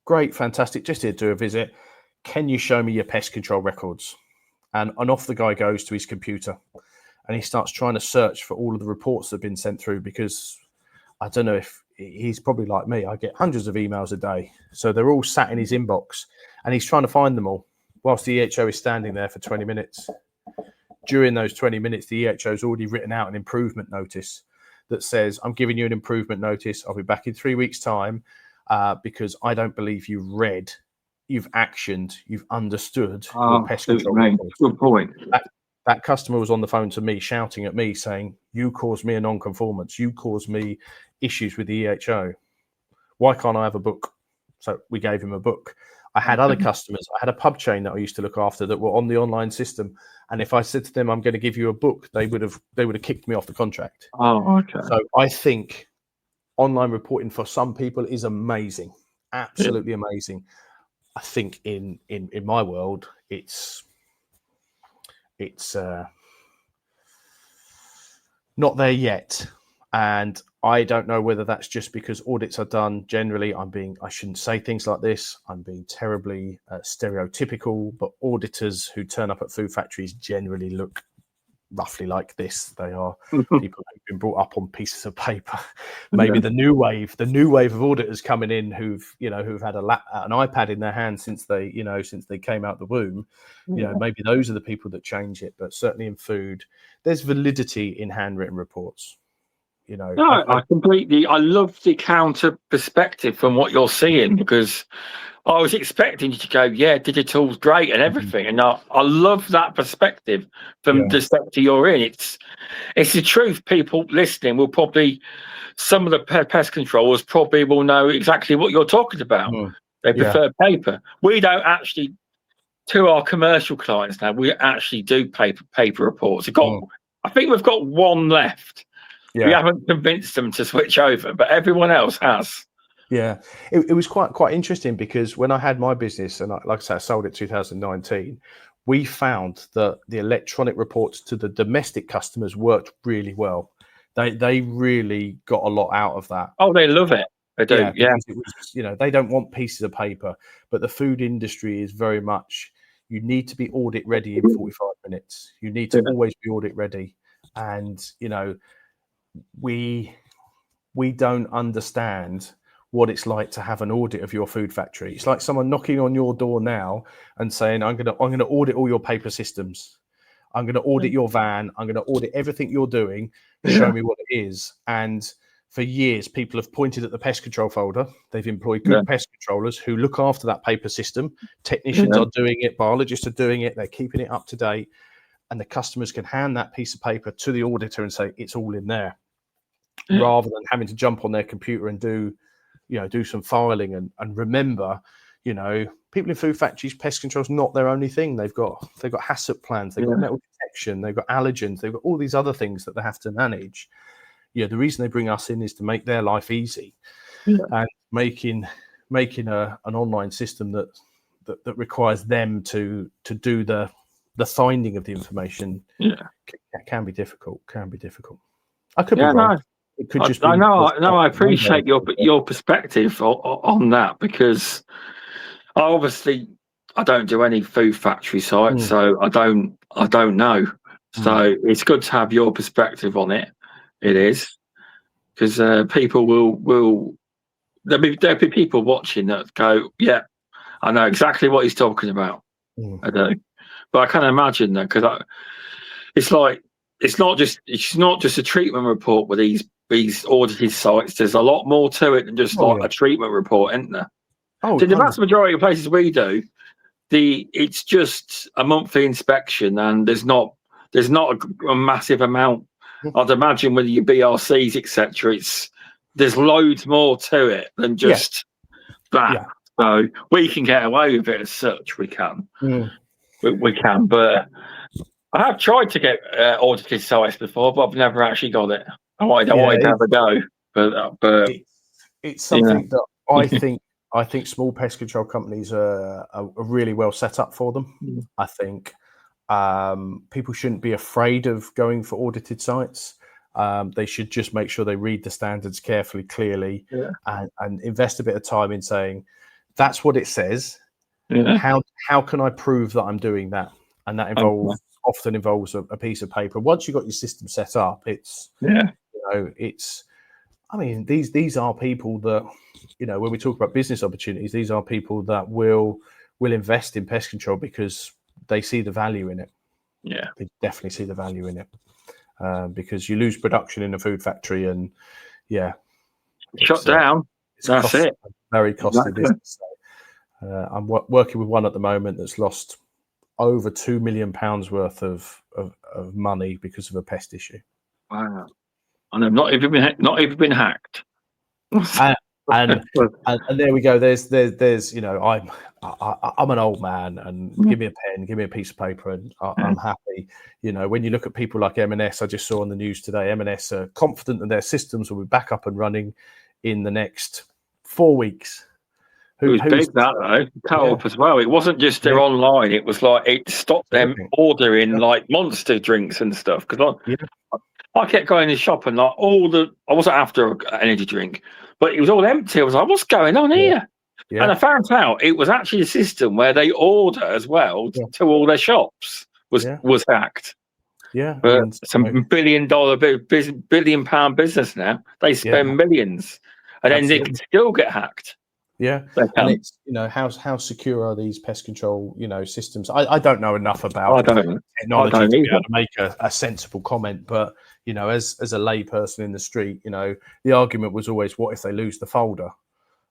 great, fantastic, just here to do a visit. Can you show me your pest control records? And off the guy goes to his computer, and he starts trying to search for all of the reports that have been sent through, because I don't know if he's probably like me. I get hundreds of emails a day. So they're all sat in his inbox, and he's trying to find them all whilst the EHO is standing there for 20 minutes. During those 20 minutes, the EHO has already written out an improvement notice that says, I'm giving you an improvement notice. I'll be back in 3 weeks' time because I don't believe you've read, you've actioned, you've understood your pest control. Good point. That customer was on the phone to me, shouting at me, saying, you caused me a non-conformance. You caused me issues with the EHO. Why can't I have a book? So we gave him a book. I had other customers. I had a pub chain that I used to look after that were on the online system. And if I said to them, I'm going to give you a book, they would have kicked me off the contract. Oh, okay. So I think online reporting for some people is amazing. Absolutely amazing. I think in my world, it's not there yet. And I don't know whether that's just because audits are done generally. I shouldn't say things like this. I'm being terribly stereotypical, but auditors who turn up at food factories generally look roughly like this. They are people who've been brought up on pieces of paper. Maybe the new wave of auditors coming in who've had an iPad in their hand since they came out the womb. Maybe those are the people that change it. But certainly in food, there's validity in handwritten reports. I love the counter perspective from what you're seeing, because I was expecting you to go, digital's great and everything. And I love that perspective from the sector you're in. It's the truth. People listening will probably, some of the pest controllers probably will know exactly what you're talking about. They prefer paper. We don't actually, to our commercial clients now, we actually do paper reports. I think we've got one left. Yeah. We haven't convinced them to switch over, but everyone else has. Yeah, it was quite interesting, because when I had my business, and like I said, I sold it 2019, we found that the electronic reports to the domestic customers worked really well. They really got a lot out of that. Oh, they love it. They do. Yeah. It was, they don't want pieces of paper, but the food industry is very much, you need to be audit ready in 45 minutes. You need to always be audit ready. And, we don't understand what it's like to have an audit of your food factory. It's like someone knocking on your door now and saying, I'm going to audit all your paper systems. I'm going to audit your van. I'm going to audit everything you're doing. Show me what it is. And for years, people have pointed at the pest control folder. They've employed good pest controllers who look after that paper system. Technicians are doing it. Biologists are doing it. They're keeping it up to date. And the customers can hand that piece of paper to the auditor and say, it's all in there, rather than having to jump on their computer and do, do some filing and remember, people in food factories, pest control is not their only thing. They've got HACCP plans, they've got metal detection, they've got allergens, they've got all these other things that they have to manage. The reason they bring us in is to make their life easy, and making an online system that requires them to do the finding of the information can be difficult. I could be wrong. No. It could just be. I appreciate your perspective on that, because I don't do any food factory sites, so I don't know. So it's good to have your perspective on it. It is, because people will there'll be people watching that go, yeah, I know exactly what he's talking about. I don't, but I can imagine that, because it's like it's not just a treatment report with these audited sites. There's a lot more to it than just a treatment report, isn't there? So the vast majority of places we do, it's just a monthly inspection, and there's not a massive amount. I'd imagine with your BRCs, etc., there's loads more to it than just that. Yeah. So we can get away with it as such. We can, we can. But I have tried to get audited sites before, but I've never actually got it. I wanted to have a go, but it's something that I think small pest control companies are really well set up for them. I think people shouldn't be afraid of going for audited sites. They should just make sure they read the standards carefully, clearly, and invest a bit of time in saying, that's what it says. How can I prove that I'm doing that? And that often involves a piece of paper. Once you've got your system set up, these are people that, when we talk about business opportunities, these are people that will invest in pest control because they see the value in it. Yeah, they definitely see the value in it, because you lose production in a food factory and shut down. That's it. Very costly business. I'm working with one at the moment that's lost over £2 million worth of money because of a pest issue. Wow. And I've not even been hacked. and there we go. There's I'm an old man, and give me a pen, give me a piece of paper, and I'm happy. When you look at people like M&S, I just saw on the news today, M&S are confident that their systems will be back up and running in the next 4 weeks. It was big, that though. Co-op as well. It wasn't just their online. It was like it stopped them ordering like Monster drinks and stuff. Because I kept going in the shop and like I wasn't after an energy drink, but it was all empty. I was like, what's going on here? Yeah. And I found out it was actually a system where they order as well to all their shops was hacked. Yeah, but some $1 billion pound business now. They spend millions, and then they can still get hacked. Yeah, and it's how secure are these pest control systems? I don't know enough about technology to be able to make a sensible comment, but as a lay person in the street, the argument was always, what if they lose the folder?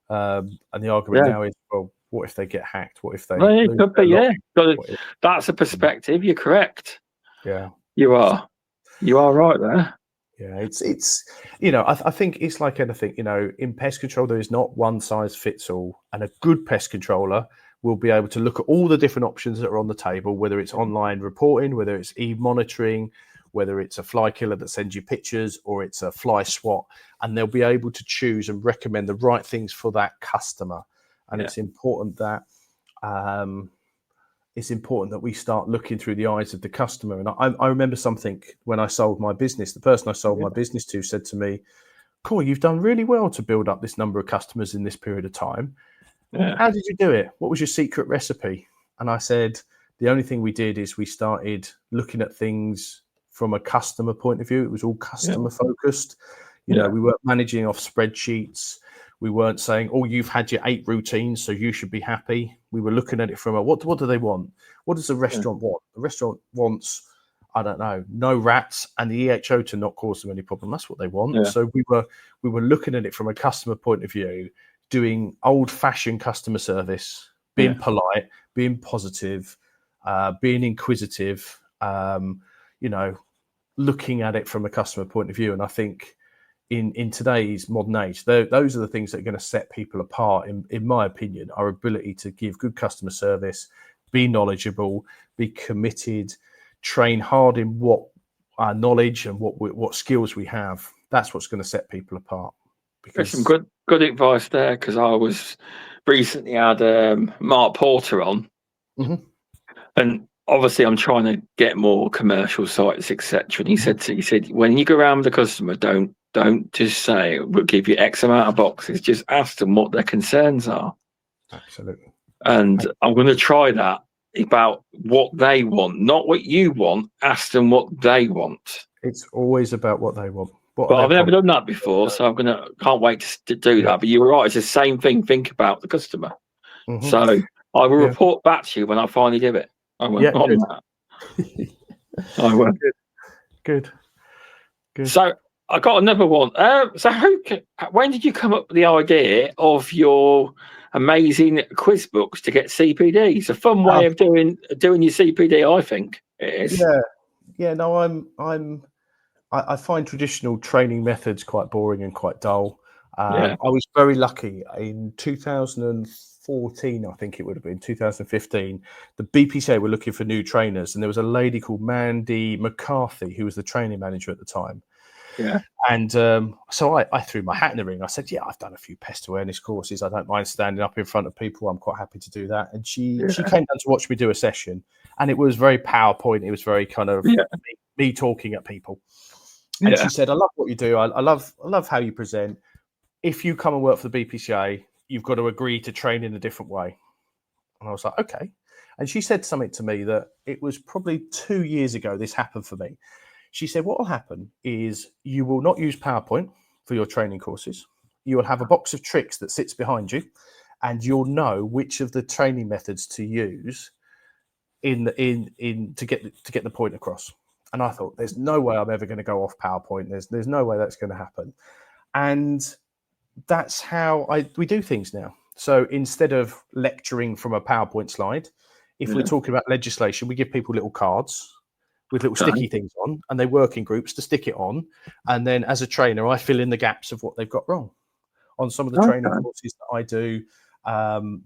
And the argument now is, well, what if they get hacked? What if they? Well, it could be, that's a perspective. You're correct. Yeah, you are right there. Yeah, it's I think it's like anything, in pest control, there is not one size fits all, and a good pest controller will be able to look at all the different options that are on the table, whether it's online reporting, whether it's e-monitoring, whether it's a fly killer that sends you pictures, or it's a fly swat, and they'll be able to choose and recommend the right things for that customer. And it's important that we start looking through the eyes of the customer. And I remember something when I sold my business. The person I sold my business to said to me, "Cool, you've done really well to build up this number of customers in this period of time. Yeah. How did you do it? What was your secret recipe?" And I said, the only thing we did is we started looking at things from a customer point of view. It was all customer focused. We weren't managing off spreadsheets. We weren't saying, "Oh, you've had your 8 routines, so you should be happy." We were looking at it from what do they want? What does the restaurant want? The restaurant wants, I don't know, no rats and the EHO to not cause them any problem. That's what they want. Yeah. So we were looking at it from a customer point of view, doing old-fashioned customer service, being polite, being positive, being inquisitive, looking at it from a customer point of view. And I think in today's modern age. Those are the things that are going to set people apart, in my opinion. Our ability to give good customer service, be knowledgeable, be committed, train hard in what our knowledge and what skills we have. That's what's going to set people apart. There's some good advice there, because I was recently had Mark Porter on, and obviously I'm trying to get more commercial sites, etc. And he said when you go around with the customer, don't just say we'll give you X amount of boxes. Just ask them what their concerns are. Absolutely. And I'm going to try that about what they want, not what you want. Ask them what they want. It's always about what they want. But I've never done that before, so can't wait to do that. But you were right; it's the same thing. Think about the customer. So I will report back to you when I finally do it. I will on that. I will. Good. So I got another one. When did you come up with the idea of your amazing quiz books to get CPD? It's a fun way of doing your CPD, I think it is. Yeah. No, I find traditional training methods quite boring and quite dull. I was very lucky in 2014, I think it would have been 2015. The BPCA were looking for new trainers, and there was a lady called Mandy McCarthy who was the training manager at the time. Yeah. And so I threw my hat in the ring. I said, I've done a few pest awareness courses. I don't mind standing up in front of people. I'm quite happy to do that. And she came down to watch me do a session, and it was very PowerPoint. It was very kind of me talking at people. And she said, I love what you do. I love how you present. If you come and work for the BPCA, you've got to agree to train in a different way. And I was like, okay. And she said something to me that it was probably 2 years ago this happened for me. She said, what will happen is you will not use PowerPoint for your training courses. You will have a box of tricks that sits behind you, and you'll know which of the training methods to use to get the point across. And I thought, there's no way I'm ever going to go off PowerPoint. There's no way that's going to happen. And that's how we do things now. So instead of lecturing from a PowerPoint slide, if we're talking about legislation, we give people little cards with little sticky things on, and they work in groups to stick it on. And then as a trainer, I fill in the gaps of what they've got wrong. On some of the training courses that I do,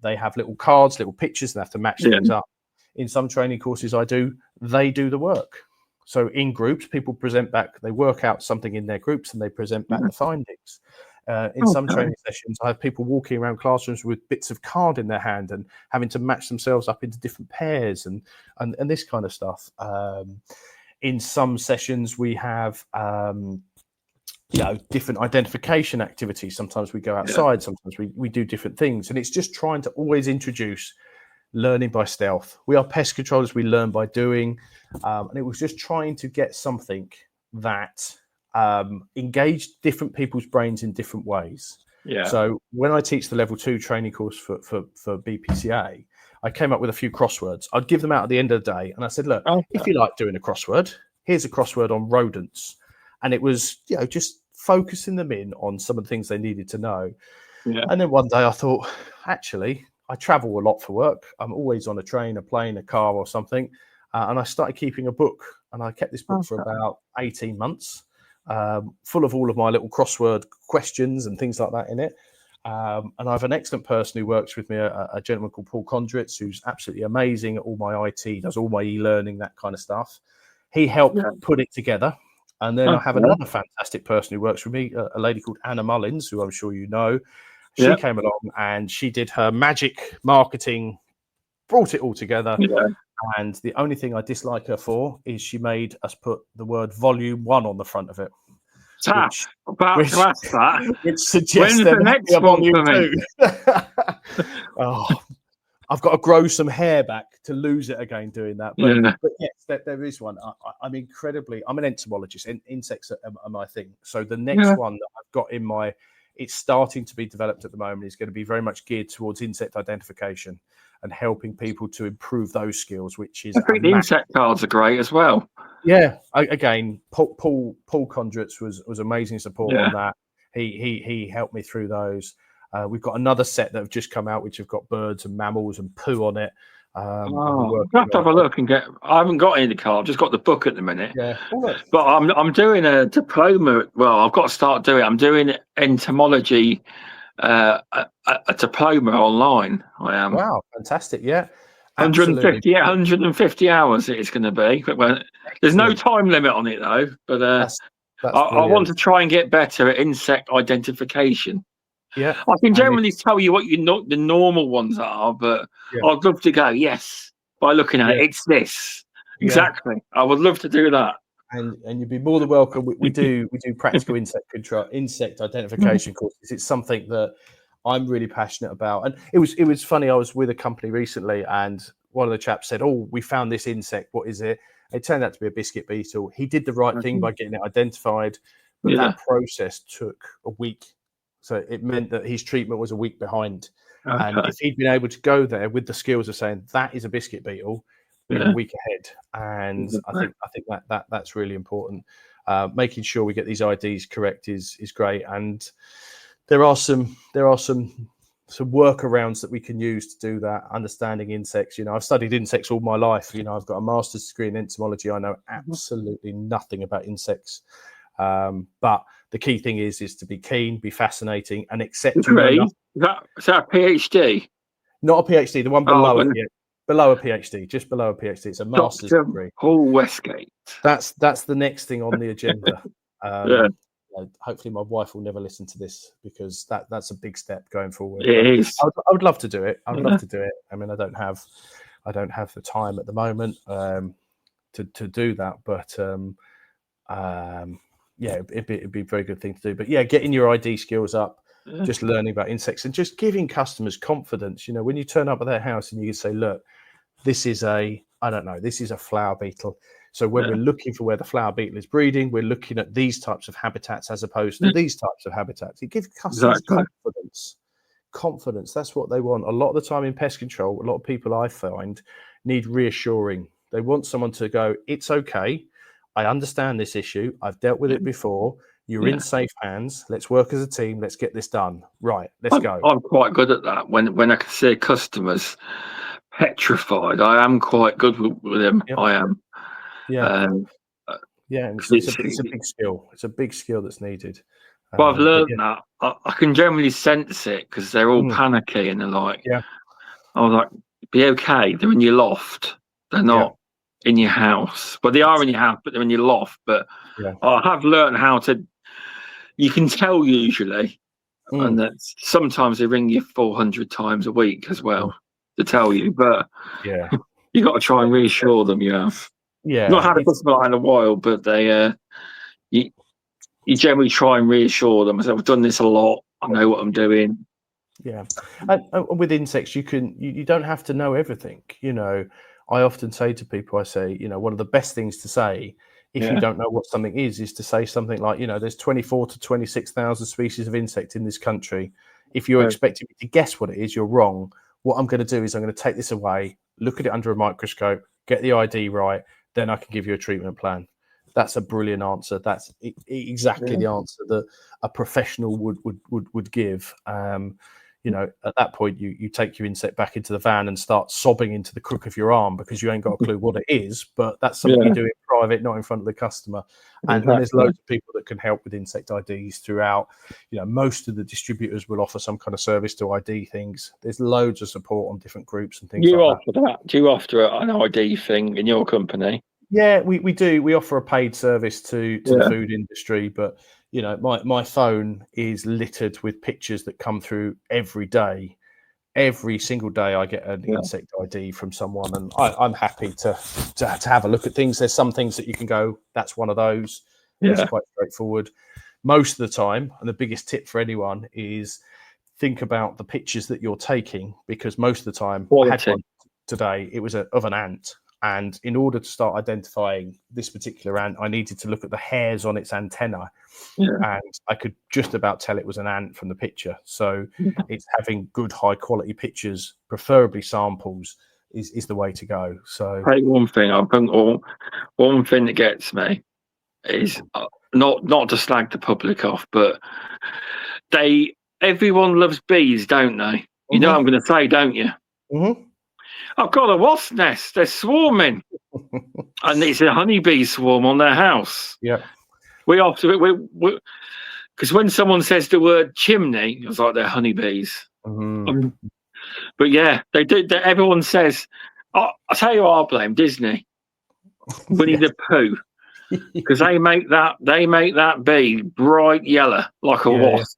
they have little cards, little pictures, and have to match things up. In some training courses I do, they do the work. So in groups, people present back, they work out something in their groups and they present back the findings. In some training sessions, I have people walking around classrooms with bits of card in their hand and having to match themselves up into different pairs and this kind of stuff. In some sessions, we have different identification activities. Sometimes we go outside, sometimes we do different things. And it's just trying to always introduce learning by stealth. We are pest controllers, we learn by doing. And it was just trying to get something that engaged different people's brains in different ways. So when I teach the level 2 training course for BPCA, I came up with a few crosswords. I'd give them out at the end of the day. And I said, look, if you like doing a crossword, here's a crossword on rodents. And it was, just focusing them in on some of the things they needed to know. And then one day I thought, actually, I travel a lot for work. I'm always on a train, a plane, a car or something. And I started keeping a book. And I kept this book for about 18 months, full of all of my little crossword questions and things like that in it. And I have an excellent person who works with me, a gentleman called Paul Westgate, who's absolutely amazing at all my IT, does all my e-learning, that kind of stuff. He helped put it together. And then I have another fantastic person who works with me, a lady called Anna Mullins, who I'm sure you know. She came along and she did her magic marketing, brought it all together. And the only thing I dislike her for is she made us put the word volume 1 on the front of it. Which suggests when's the next one for me? I've got to grow some hair back to lose it again doing that. But yes, there is one. I'm an entomologist. Insects are my thing. So the next one that I've got it's starting to be developed at the moment, is going to be very much geared towards insect identification and helping people to improve those skills, which is... I think the insect cards are great as well. Yeah, again, Paul Westgate was amazing support on that. He helped me through those. We've got another set that have just come out, which have got birds and mammals and poo on it. I'll have to have a look and get. I haven't got any of the car. I've just got the book at the minute. Yeah, but I'm doing a diploma. Well, I've got to start doing. I'm doing entomology, a diploma online. I am. Wow, fantastic! Yeah, 150 hours it's going to be. There's no time limit on it though. But that's I want to try and get better at insect identification. Yeah, I can generally tell you what the normal ones are, but I'd love to go, yes, by looking at it, it's this. Exactly. I would love to do that. And you'd be more than welcome. We do practical insect identification courses. It's something that I'm really passionate about. And it was funny, I was with a company recently and one of the chaps said, "Oh, we found this insect. What is it?" It turned out to be a biscuit beetle. He did the right thing by getting it identified, but that process took a week. So it meant that his treatment was a week behind. Okay. And if he'd been able to go there with the skills of saying that is a biscuit beetle, we're a week ahead. And I think that's really important. Making sure we get these IDs correct is great. And there are some workarounds that we can use to do that. Understanding insects. I've studied insects all my life. I've got a master's degree in entomology. I know absolutely nothing about insects. But the key thing is to be keen, be fascinating, and accept. Is that a PhD? Not a PhD. The one below it. Yeah, below a PhD, just below a PhD. It's a master's degree. Paul Westgate. That's the next thing on the agenda. Hopefully, my wife will never listen to this because that's a big step going forward. It is. I would love to do it. I would love to do it. I mean, I don't have the time at the moment to do that, but. It'd be a very good thing to do. But getting your ID skills up, just learning about insects and just giving customers confidence. When you turn up at their house and you can say, look, this is a flower beetle. So when we're looking for where the flower beetle is breeding, we're looking at these types of habitats as opposed to these types of habitats. It gives customers confidence. That's what they want. A lot of the time in pest control, a lot of people I find need reassuring. They want someone to go, it's okay. I understand this issue. I've dealt with it before. You're in safe hands. Let's work as a team. Let's get this done. Right. Let's go. I'm quite good at that. When I can see customers petrified, I am quite good with them. Yep. I am. Yeah. It's a big skill. It's a big skill that's needed. Well, I've learned that. I can generally sense it because they're all panicky and they're like, I was like, be okay. They're in your loft. They're not in your house. Well, they are in your house, but they're in your loft. But I have learned how to. You can tell usually, and that sometimes they ring you 400 times a week as well to tell you. But you got to try and reassure them. You have. Yeah. Not had a customer in a while, but they you generally try and reassure them. I said, I've done this a lot. I know what I'm doing. Yeah, and with insects, you don't have to know everything. I often say to people, I say, one of the best things to say if you don't know what something is to say something like, there's 24 to 26,000 species of insect in this country. If you're expecting me to guess what it is, you're wrong. What I'm going to do is I'm going to take this away, look at it under a microscope, get the ID right, then I can give you a treatment plan. That's a brilliant answer. That's exactly the answer that a professional would give. At that point, you take your insect back into the van and start sobbing into the crook of your arm because you ain't got a clue what it is. But that's something you do in private, not in front of the customer. And there's loads of people that can help with insect IDs throughout. Most of the distributors will offer some kind of service to ID things. There's loads of support on different groups and things. Do you offer an ID thing in your company? Yeah, we do. We offer a paid service to the food industry, but my phone is littered with pictures that come through every day. Every single day, I get an insect ID from someone, and I'm happy to have a look at things. There's some things that you can go, that's one of those. It's quite straightforward. Most of the time, and the biggest tip for anyone is think about the pictures that you're taking, because most of the time, I had one today. It was of an ant. And in order to start identifying this particular ant, I needed to look at the hairs on its antenna. And I could just about tell it was an ant from the picture. So it's having good, high-quality pictures, preferably samples, is the way to go. So one thing that gets me is not to slag the public off, but everyone loves bees, don't they? You know what I'm going to say, don't you? I've got a wasp nest. They're swarming, and it's a honeybee swarm on their house. Yeah. We because when someone says the word chimney, it's like they're honeybees. But yeah, they do. Everyone says, I'll tell you, I'll blame Disney, Winnie the Pooh, because they make that bee bright yellow like a wasp,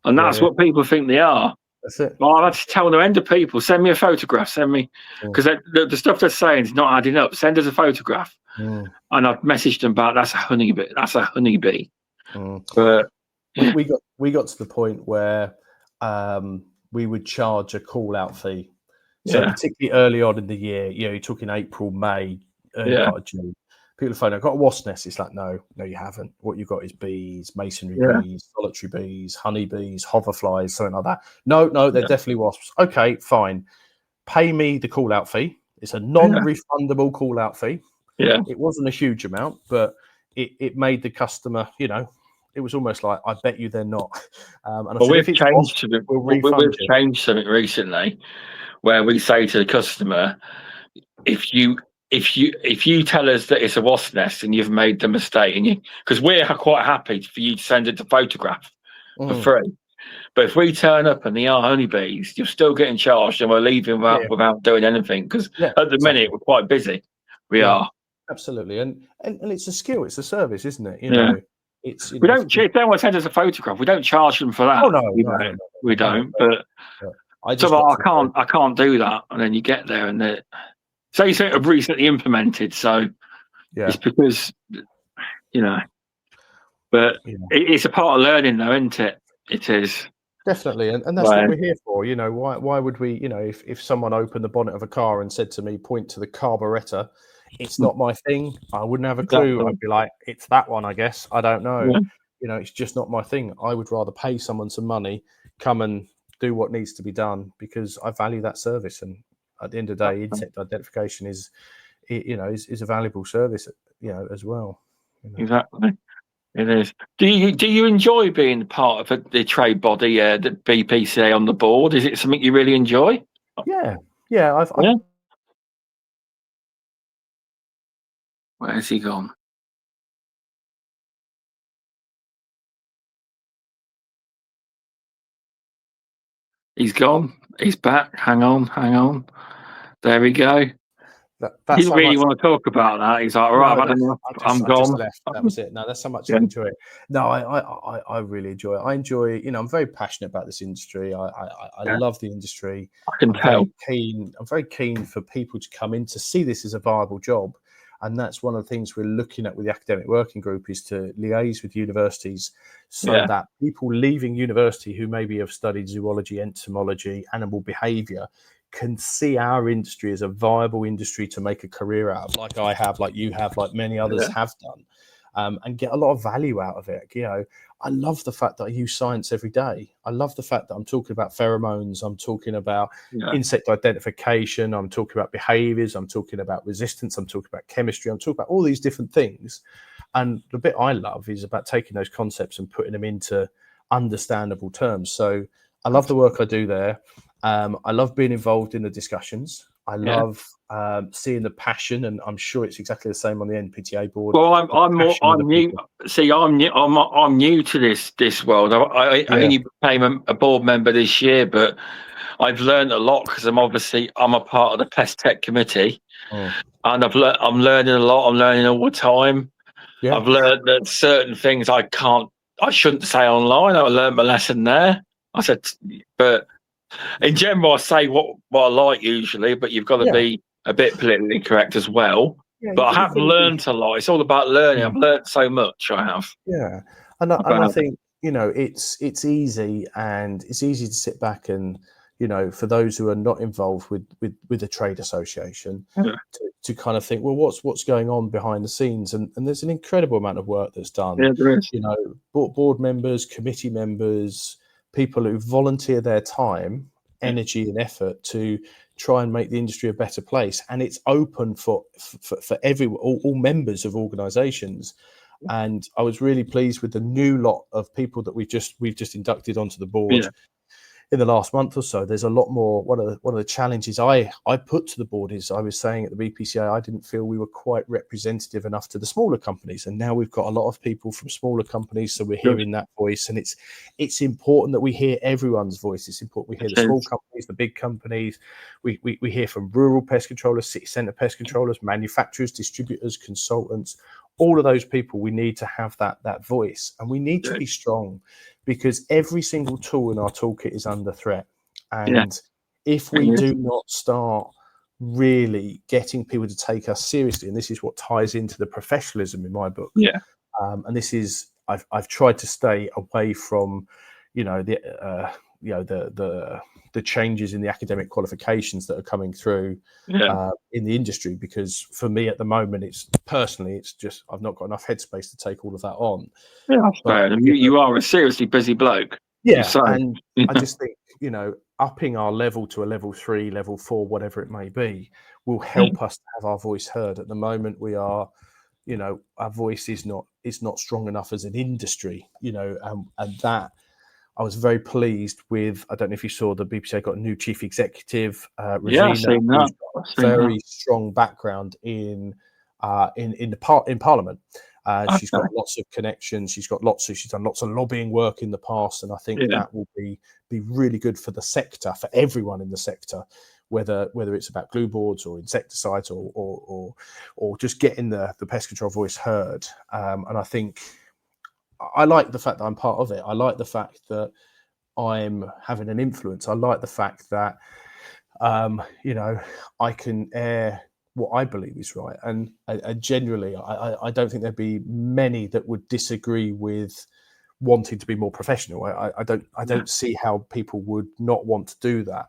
and that's what people think they are. That's it. Well, I've had to tell the end of people, send me a photograph, because the stuff they're saying is not adding up. Send us a photograph, and I've messaged them back. That's a honeybee. That's a honeybee. But we got to the point where we would charge a call out fee. So particularly early on in the year, you're talking April, May, early part of June. People phone, I've got a wasp nest. It's like, no, you haven't. What you've got is bees, masonry bees, solitary bees, honeybees, hoverflies, something like that. No, they're definitely wasps. Okay, fine. Pay me the call out fee. It's a non-refundable call out fee. Yeah. It wasn't a huge amount, but it made the customer, it was almost like, I bet you they're not. We've changed something recently where we say to the customer, if you tell us that it's a wasp nest and you've made the mistake, because we're quite happy for you to send it a photograph for free, but if we turn up and they are honeybees, you're still getting charged, and we're leaving without doing anything, because at the minute we're quite busy. We are absolutely, and it's a skill, it's a service, isn't it? It's we don't. If they want to send us a photograph, we don't charge them for that. Oh no, we don't. But I can't do that, and then you get there and say something I've recently implemented, so it's because but it's a part of learning, though, isn't it? It is definitely, and that's what we're here for. Why would we? If someone opened the bonnet of a car and said to me, point to the carburetor, it's not my thing, I wouldn't have a clue. Exactly. I'd be like, it's that one, I guess. I don't know. It's just not my thing. I would rather pay someone some money, come and do what needs to be done, because I value that service. And at the end of the day, insect identification is a valuable service, as well. Exactly, it is. Do you enjoy being part of the trade body, the BPCA on the board? Is it something you really enjoy? Yeah. Where's he gone? He's gone. He's back. Hang on. There we go. He didn't really want to talk about that. He's like, all right, I've had enough. I'm gone. Left. That was it. No, that's so much I enjoy it. No, I really enjoy it. I enjoy, I'm very passionate about this industry. I love the industry. I can tell. I'm very keen for people to come in to see this as a viable job. And that's one of the things we're looking at with the academic working group, is to liaise with universities so that people leaving university who maybe have studied zoology, entomology, animal behaviour can see our industry as a viable industry to make a career out of, like I have, like you have, like many others have done, and get a lot of value out of it. I love the fact that I use science every day. I love the fact that I'm talking about pheromones, I'm talking about insect identification, I'm talking about behaviors, I'm talking about resistance, I'm talking about chemistry, I'm talking about all these different things. And the bit I love is about taking those concepts and putting them into understandable terms. So I love the work I do there. I love being involved in the discussions. I love seeing the passion, and I'm sure it's exactly the same on the NPTA board. Well, I'm new. See, I'm new to this world. I only became a board member this year, but I've learned a lot, because I'm a part of the Pest Tech Committee, and I'm learning a lot. I'm learning all the time. Yeah. I've learned that certain things I shouldn't say online. I learned my lesson there. I said, but in general, I say what I like usually, but you've got to be a bit politically correct as well. Yeah, but I have learned a lot. It's all about learning. I've learned so much. I have. Yeah, and I think it's easy, and it's easy to sit back and for those who are not involved with a trade association to kind of think, well, what's going on behind the scenes, and there's an incredible amount of work that's done. Yeah, there is. Board members, committee members, people who volunteer their time, energy and effort to try and make the industry a better place. And it's open for all members of organisations. And I was really pleased with the new lot of people that we've just inducted onto the board. in the last month or so, there's a lot more. One of the challenges I put to the board is, I was saying at the BPCA, I didn't feel we were quite representative enough to the smaller companies, and now we've got a lot of people from smaller companies, so we're hearing that voice, and it's important that we hear everyone's voice. It's important we hear the small companies, the big companies. We hear from rural pest controllers, city centre pest controllers, manufacturers, distributors, consultants. All of those people, we need to have that voice, and we need to be strong, because every single tool in our toolkit is under threat. And if we do not start really getting people to take us seriously, and this is what ties into the professionalism in my book. And this is, I've tried to stay away from, the changes in the academic qualifications that are coming through in the industry, because for me at the moment, it's just I've not got enough headspace to take all of that on. But you are a seriously busy bloke. And I just think, upping our level to a level 3, level 4, whatever it may be, will help us to have our voice heard. At the moment, we are, our voice is not strong enough as an industry, and that I was very pleased with. I don't know if you saw, the BPCA got a new chief executive, Regina, very strong background in Parliament. She's got lots of connections. She's done lots of lobbying work in the past, and I think that will be really good for the sector, for everyone in the sector, whether it's about glue boards or insecticides or just getting the pest control voice heard. And I think I like the fact that I'm part of it. I like the fact that I'm having an influence. I like the fact that I can air what I believe is right, and generally, I don't think there'd be many that would disagree with wanting to be more professional. I don't see how people would not want to do that.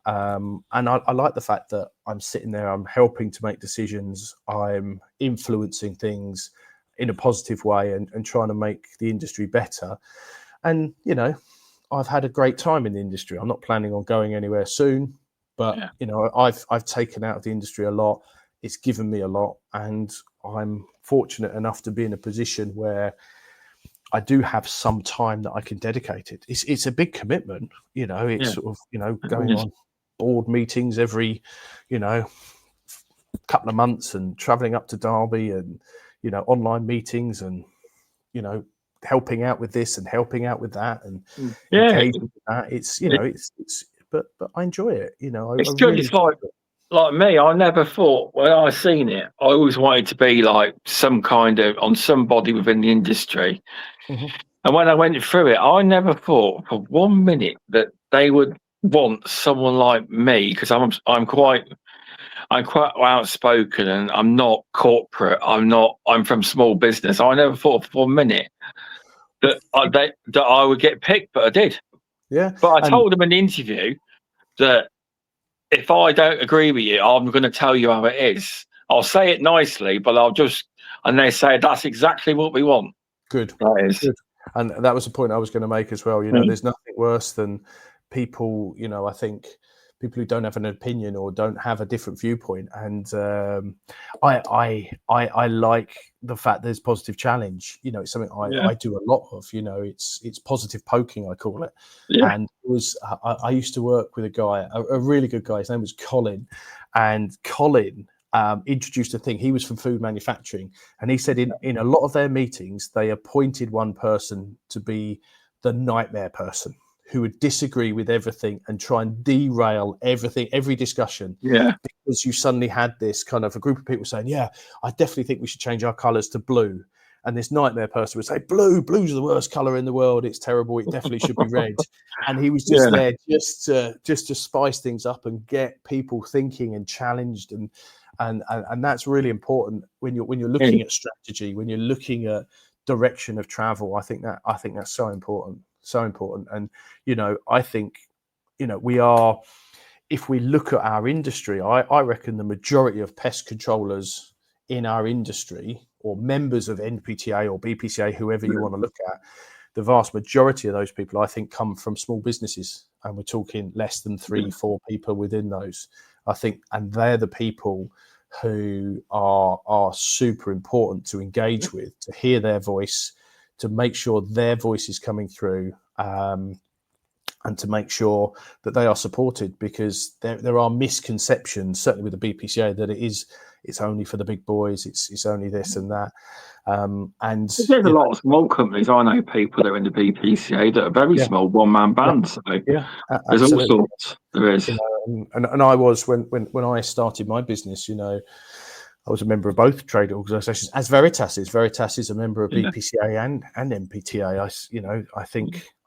And I like the fact that I'm sitting there, I'm helping to make decisions, I'm influencing things in a positive way, and trying to make the industry better. And I've had a great time in the industry. I'm not planning on going anywhere soon. But I've taken out of the industry a lot. It's given me a lot, and I'm fortunate enough to be in a position where I do have some time that I can dedicate it. It's a big commitment, It's sort of going on board meetings every couple of months, and travelling up to Derby, and online meetings, and helping out with this and helping out with that, and engaging with that. It's but I enjoy it. It's good. It's like me. I never thought, when I seen it, I always wanted to be like some kind of on somebody within the industry. And when I went through it, I never thought for 1 minute that they would want someone like me, because I'm quite outspoken, and I'm not corporate. I'm from small business. I never thought for 1 minute that I would get picked, but I did. But I told them in the interview that if I don't agree with you, I'm going to tell you how it is. I'll say it nicely, but and they say, that's exactly what we want. Good. That is. Good. And that was the point I was going to make as well. There's nothing worse than people, I think people who don't have an opinion or don't have a different viewpoint. And I like the fact there's positive challenge. It's something I do a lot of. It's positive poking, I call it. And it was I used to work with a guy, a really good guy. His name was Colin, and Colin introduced a thing. He was from food manufacturing, and he said in a lot of their meetings they appointed one person to be the nightmare person, who would disagree with everything and try and derail everything, every discussion. Because you suddenly had this kind of a group of people saying, I definitely think we should change our colours to blue. And this nightmare person would say, blue's the worst colour in the world. It's terrible. It definitely should be red. And he was just there just to spice things up and get people thinking and challenged. And that's really important when you're looking at strategy, when you're looking at direction of travel. I think that's so important. So important. And I think we are, if we look at our industry, I reckon the majority of pest controllers in our industry, or members of NPTA or BPCA, whoever you want to look at, the vast majority of those people, I think, come from small businesses, and we're talking less than 3-4 people within those, I think. And they're the people who are super important to engage with, to hear their voice, to make sure their voice is coming through. and to make sure that they are supported, because there are misconceptions, certainly with the BPCA, that it's only for the big boys, it's only this and that. And there's a lot of small companies. I know people that are in the BPCA that are very small, one-man bands. Yeah. So there's all sorts. There is. And I was, when I started my business, I was a member of both trade organisations, as Veritas is. Veritas is a member of BPCA and MPTA.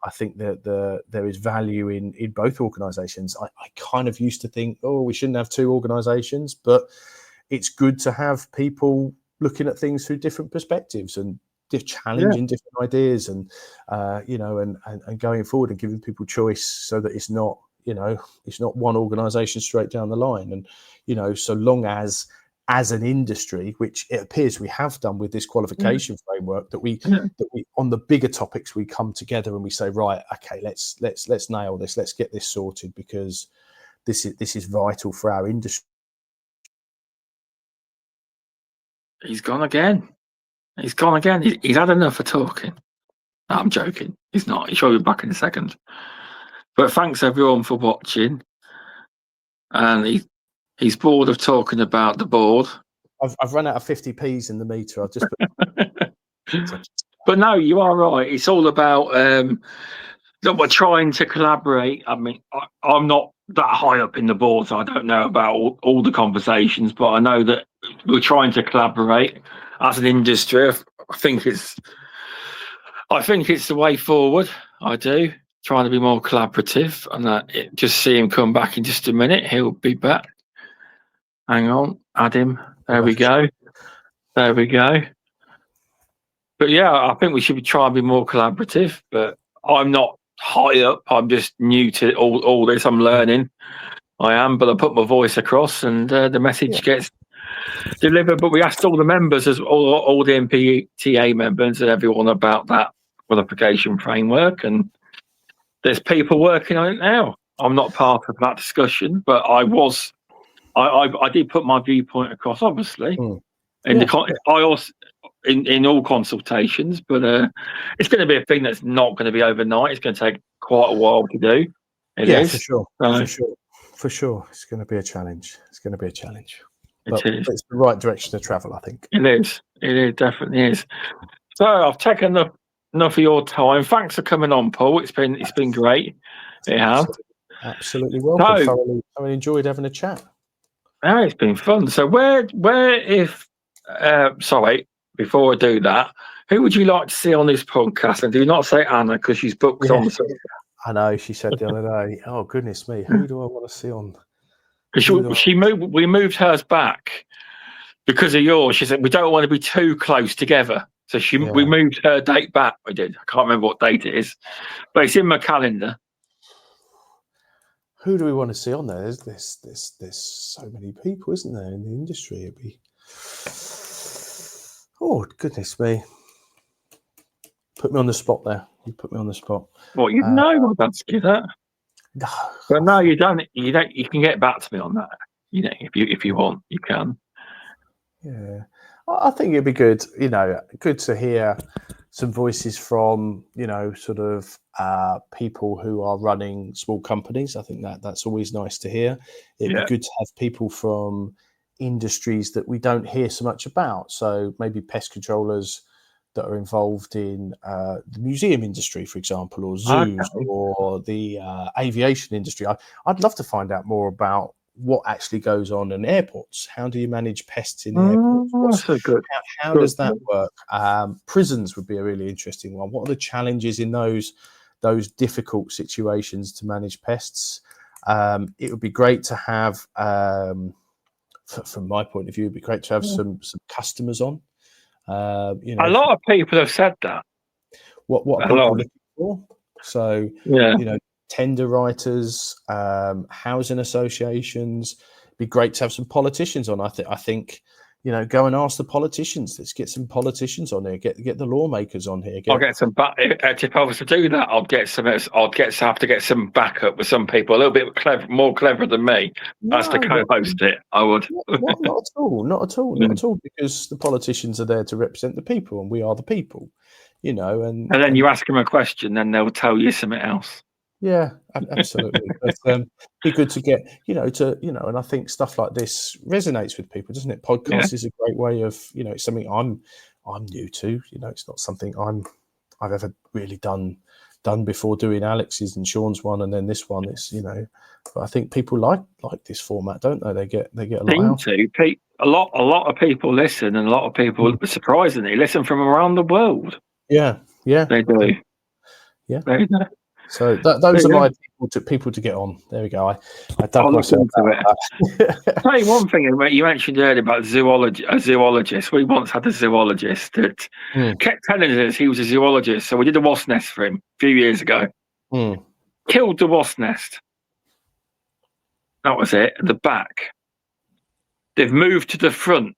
I think that there is value in both organisations. I kind of used to think, we shouldn't have two organisations, but it's good to have people looking at things through different perspectives and challenging different ideas, and and going forward and giving people choice, so that it's not one organisation straight down the line. And so long as an industry, which it appears we have done with this qualification framework, that we on the bigger topics we come together and we say, right, okay, let's nail this, let's get this sorted, because this is vital for our industry. He's gone again. He's had enough of talking. No, I'm joking. He's not. He'll be back in a second. But thanks everyone for watching. And he's bored of talking about the board. I've run out of 50p's in the meter. I've just But no, you are right. It's all about that we're trying to collaborate. I mean, I'm not that high up in the board, so I don't know about all the conversations, but I know that we're trying to collaborate as an industry. I think it's the way forward. I do. Trying to be more collaborative, and just see him come back in just a minute. He'll be back. Hang on, add him. There we go. But yeah, I think we should try and be more collaborative. But I'm not high up. I'm just new to all this. I'm learning. I am, but I put my voice across, and the message gets delivered. But we asked all the members, all the MPTA members, and everyone about that qualification framework, and there's people working on it now. I'm not part of that discussion, but I was. I did put my viewpoint across, obviously, in all consultations. But it's going to be a thing that's not going to be overnight. It's going to take quite a while to do. It is. For sure. It's going to be a challenge. But it's the right direction to travel, I think. It is. It definitely is. So I've taken enough of your time. Thanks for coming on, Paul. It's been great. It has. Absolutely welcome. Thoroughly enjoyed having a chat. Oh, it's been fun. So before I do that, who would you like to see on this podcast? And do not say Anna, because she's booked on. I know, she said the other day, oh goodness me, who do I want to see on? Because we moved hers back because of yours. She said we don't want to be too close together. So we moved her date back. We did. I can't remember what date it is, but it's in my calendar. Who do we want to see on there? There's so many people, isn't there, in the industry? It'd be, oh goodness me! Put me on the spot there. You put me on the spot. Well, you know I'd ask you that. No. But no, you don't. You don't. You can get back to me on that. If you want, you can. Yeah, I think it'd be good. Good to hear some voices from sort of people who are running small companies. I think that's always nice to hear. It'd be good to have people from industries that we don't hear so much about. So maybe pest controllers that are involved in the museum industry, for example, or zoos, or the aviation industry. I'd love to find out more about what actually goes on in airports. How do you manage pests in airports? How does that work? Prisons would be a really interesting one. What are the challenges in those difficult situations to manage pests? It would be great to have, from my point of view, it'd be great to have some customers on. A lot of people have said that. What are people looking for? So, tender writers, housing associations. It'd be great to have some politicians on. I think go and ask the politicians. Let's get some politicians on here. Get the lawmakers on here. I'll get some if I was to do that, I'd have to get some backup with some people a little bit more clever than me as to co-host it. I would. Not at all. Because the politicians are there to represent the people, and we are the people. And then you ask them a question, then they'll tell you something else. Yeah, absolutely. But be good to get, and I think stuff like this resonates with people, doesn't it? Podcast is a great way of, it's something I'm new to. It's not something I've ever really done before, doing Alex's and Shaun's one, and then this one. It's but I think people like this format, don't they? They get a lot out. A lot of people listen, and a lot of people surprisingly listen from around the world. Yeah, they do. Yeah, they do. So those are my people to get on. There we go. I dug myself it. Tell you one thing you mentioned earlier about a zoologist. We once had a zoologist that kept telling us he was a zoologist. So we did a wasp nest for him a few years ago. Killed the wasp nest. That was it. At the back. They've moved to the front.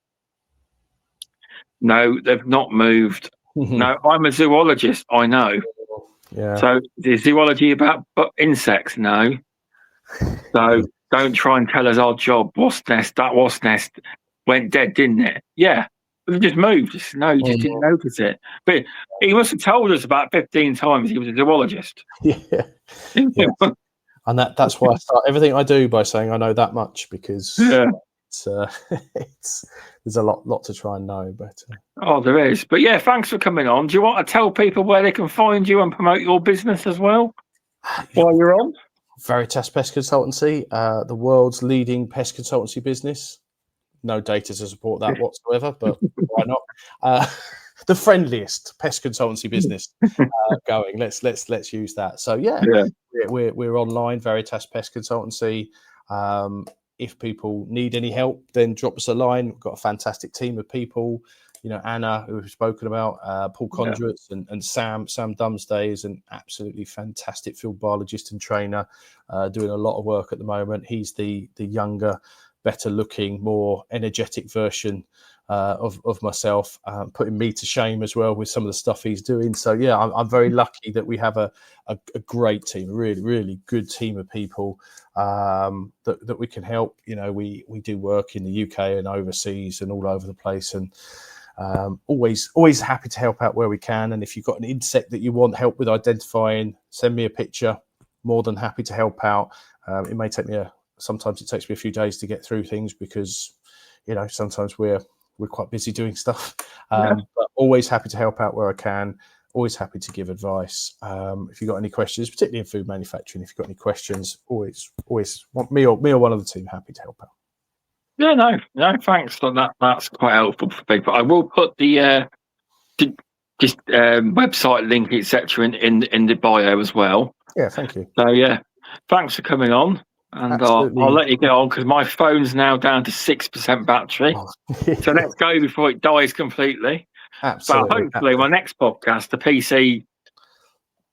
No, they've not moved. No, I'm a zoologist. I know. Yeah. So the zoology about insects? No. So don't try and tell us our job. That wasp nest went dead, didn't it? Yeah. But it just moved. No, you just didn't notice it. But he must have told us about 15 times he was a zoologist. Yeah. And that's why I start everything I do by saying I know that much, because there's a lot to try and know. But there is. But yeah, thanks for coming on. Do you want to tell people where they can find you and promote your business as well while you're on? Veritas Pest Consultancy, the world's leading pest consultancy business. No data to support that whatsoever, but why not? The friendliest pest consultancy business going. Let's use that. So we're online, Veritas Pest Consultancy. If people need any help, then drop us a line. We've got a fantastic team of people. Anna, who we've spoken about, Paul Conduits, and Sam Dumsday is an absolutely fantastic field biologist and trainer, doing a lot of work at the moment. He's the younger, better looking, more energetic version of myself, putting me to shame as well with some of the stuff he's doing. So I'm very lucky that we have a great team, a really, really good team of people that we can help. We do work in the UK and overseas and all over the place, and always happy to help out where we can. And if you've got an insect that you want help with identifying, send me a picture. More than happy to help out. It may take me sometimes it takes me a few days to get through things, because sometimes we're quite busy doing stuff. But always happy to help out where I can. Always happy to give advice. If you've got any questions, particularly in food manufacturing, if you've got any questions, always want me or one of the team happy to help out. Yeah, no, thanks. That's quite helpful for people. I will put the website link, etc., in the bio as well. Yeah, thank you. So thanks for coming on, and I'll let you get on because my phone's now down to 6% battery. So let's go before it dies completely. Absolutely. But hopefully, my next podcast, the PC,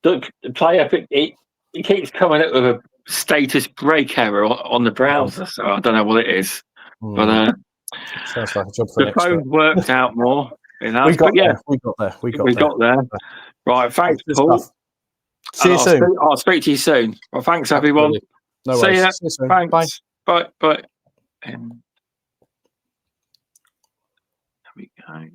the player, it keeps coming up with a status break error on the browser. So I don't know what it is. But sounds like a job for the phone worked out more. We got there. Right, thanks, Paul. See you soon. I'll speak to you soon. Well, thanks, everyone. No worries. See you soon. Thanks. Bye. There we go.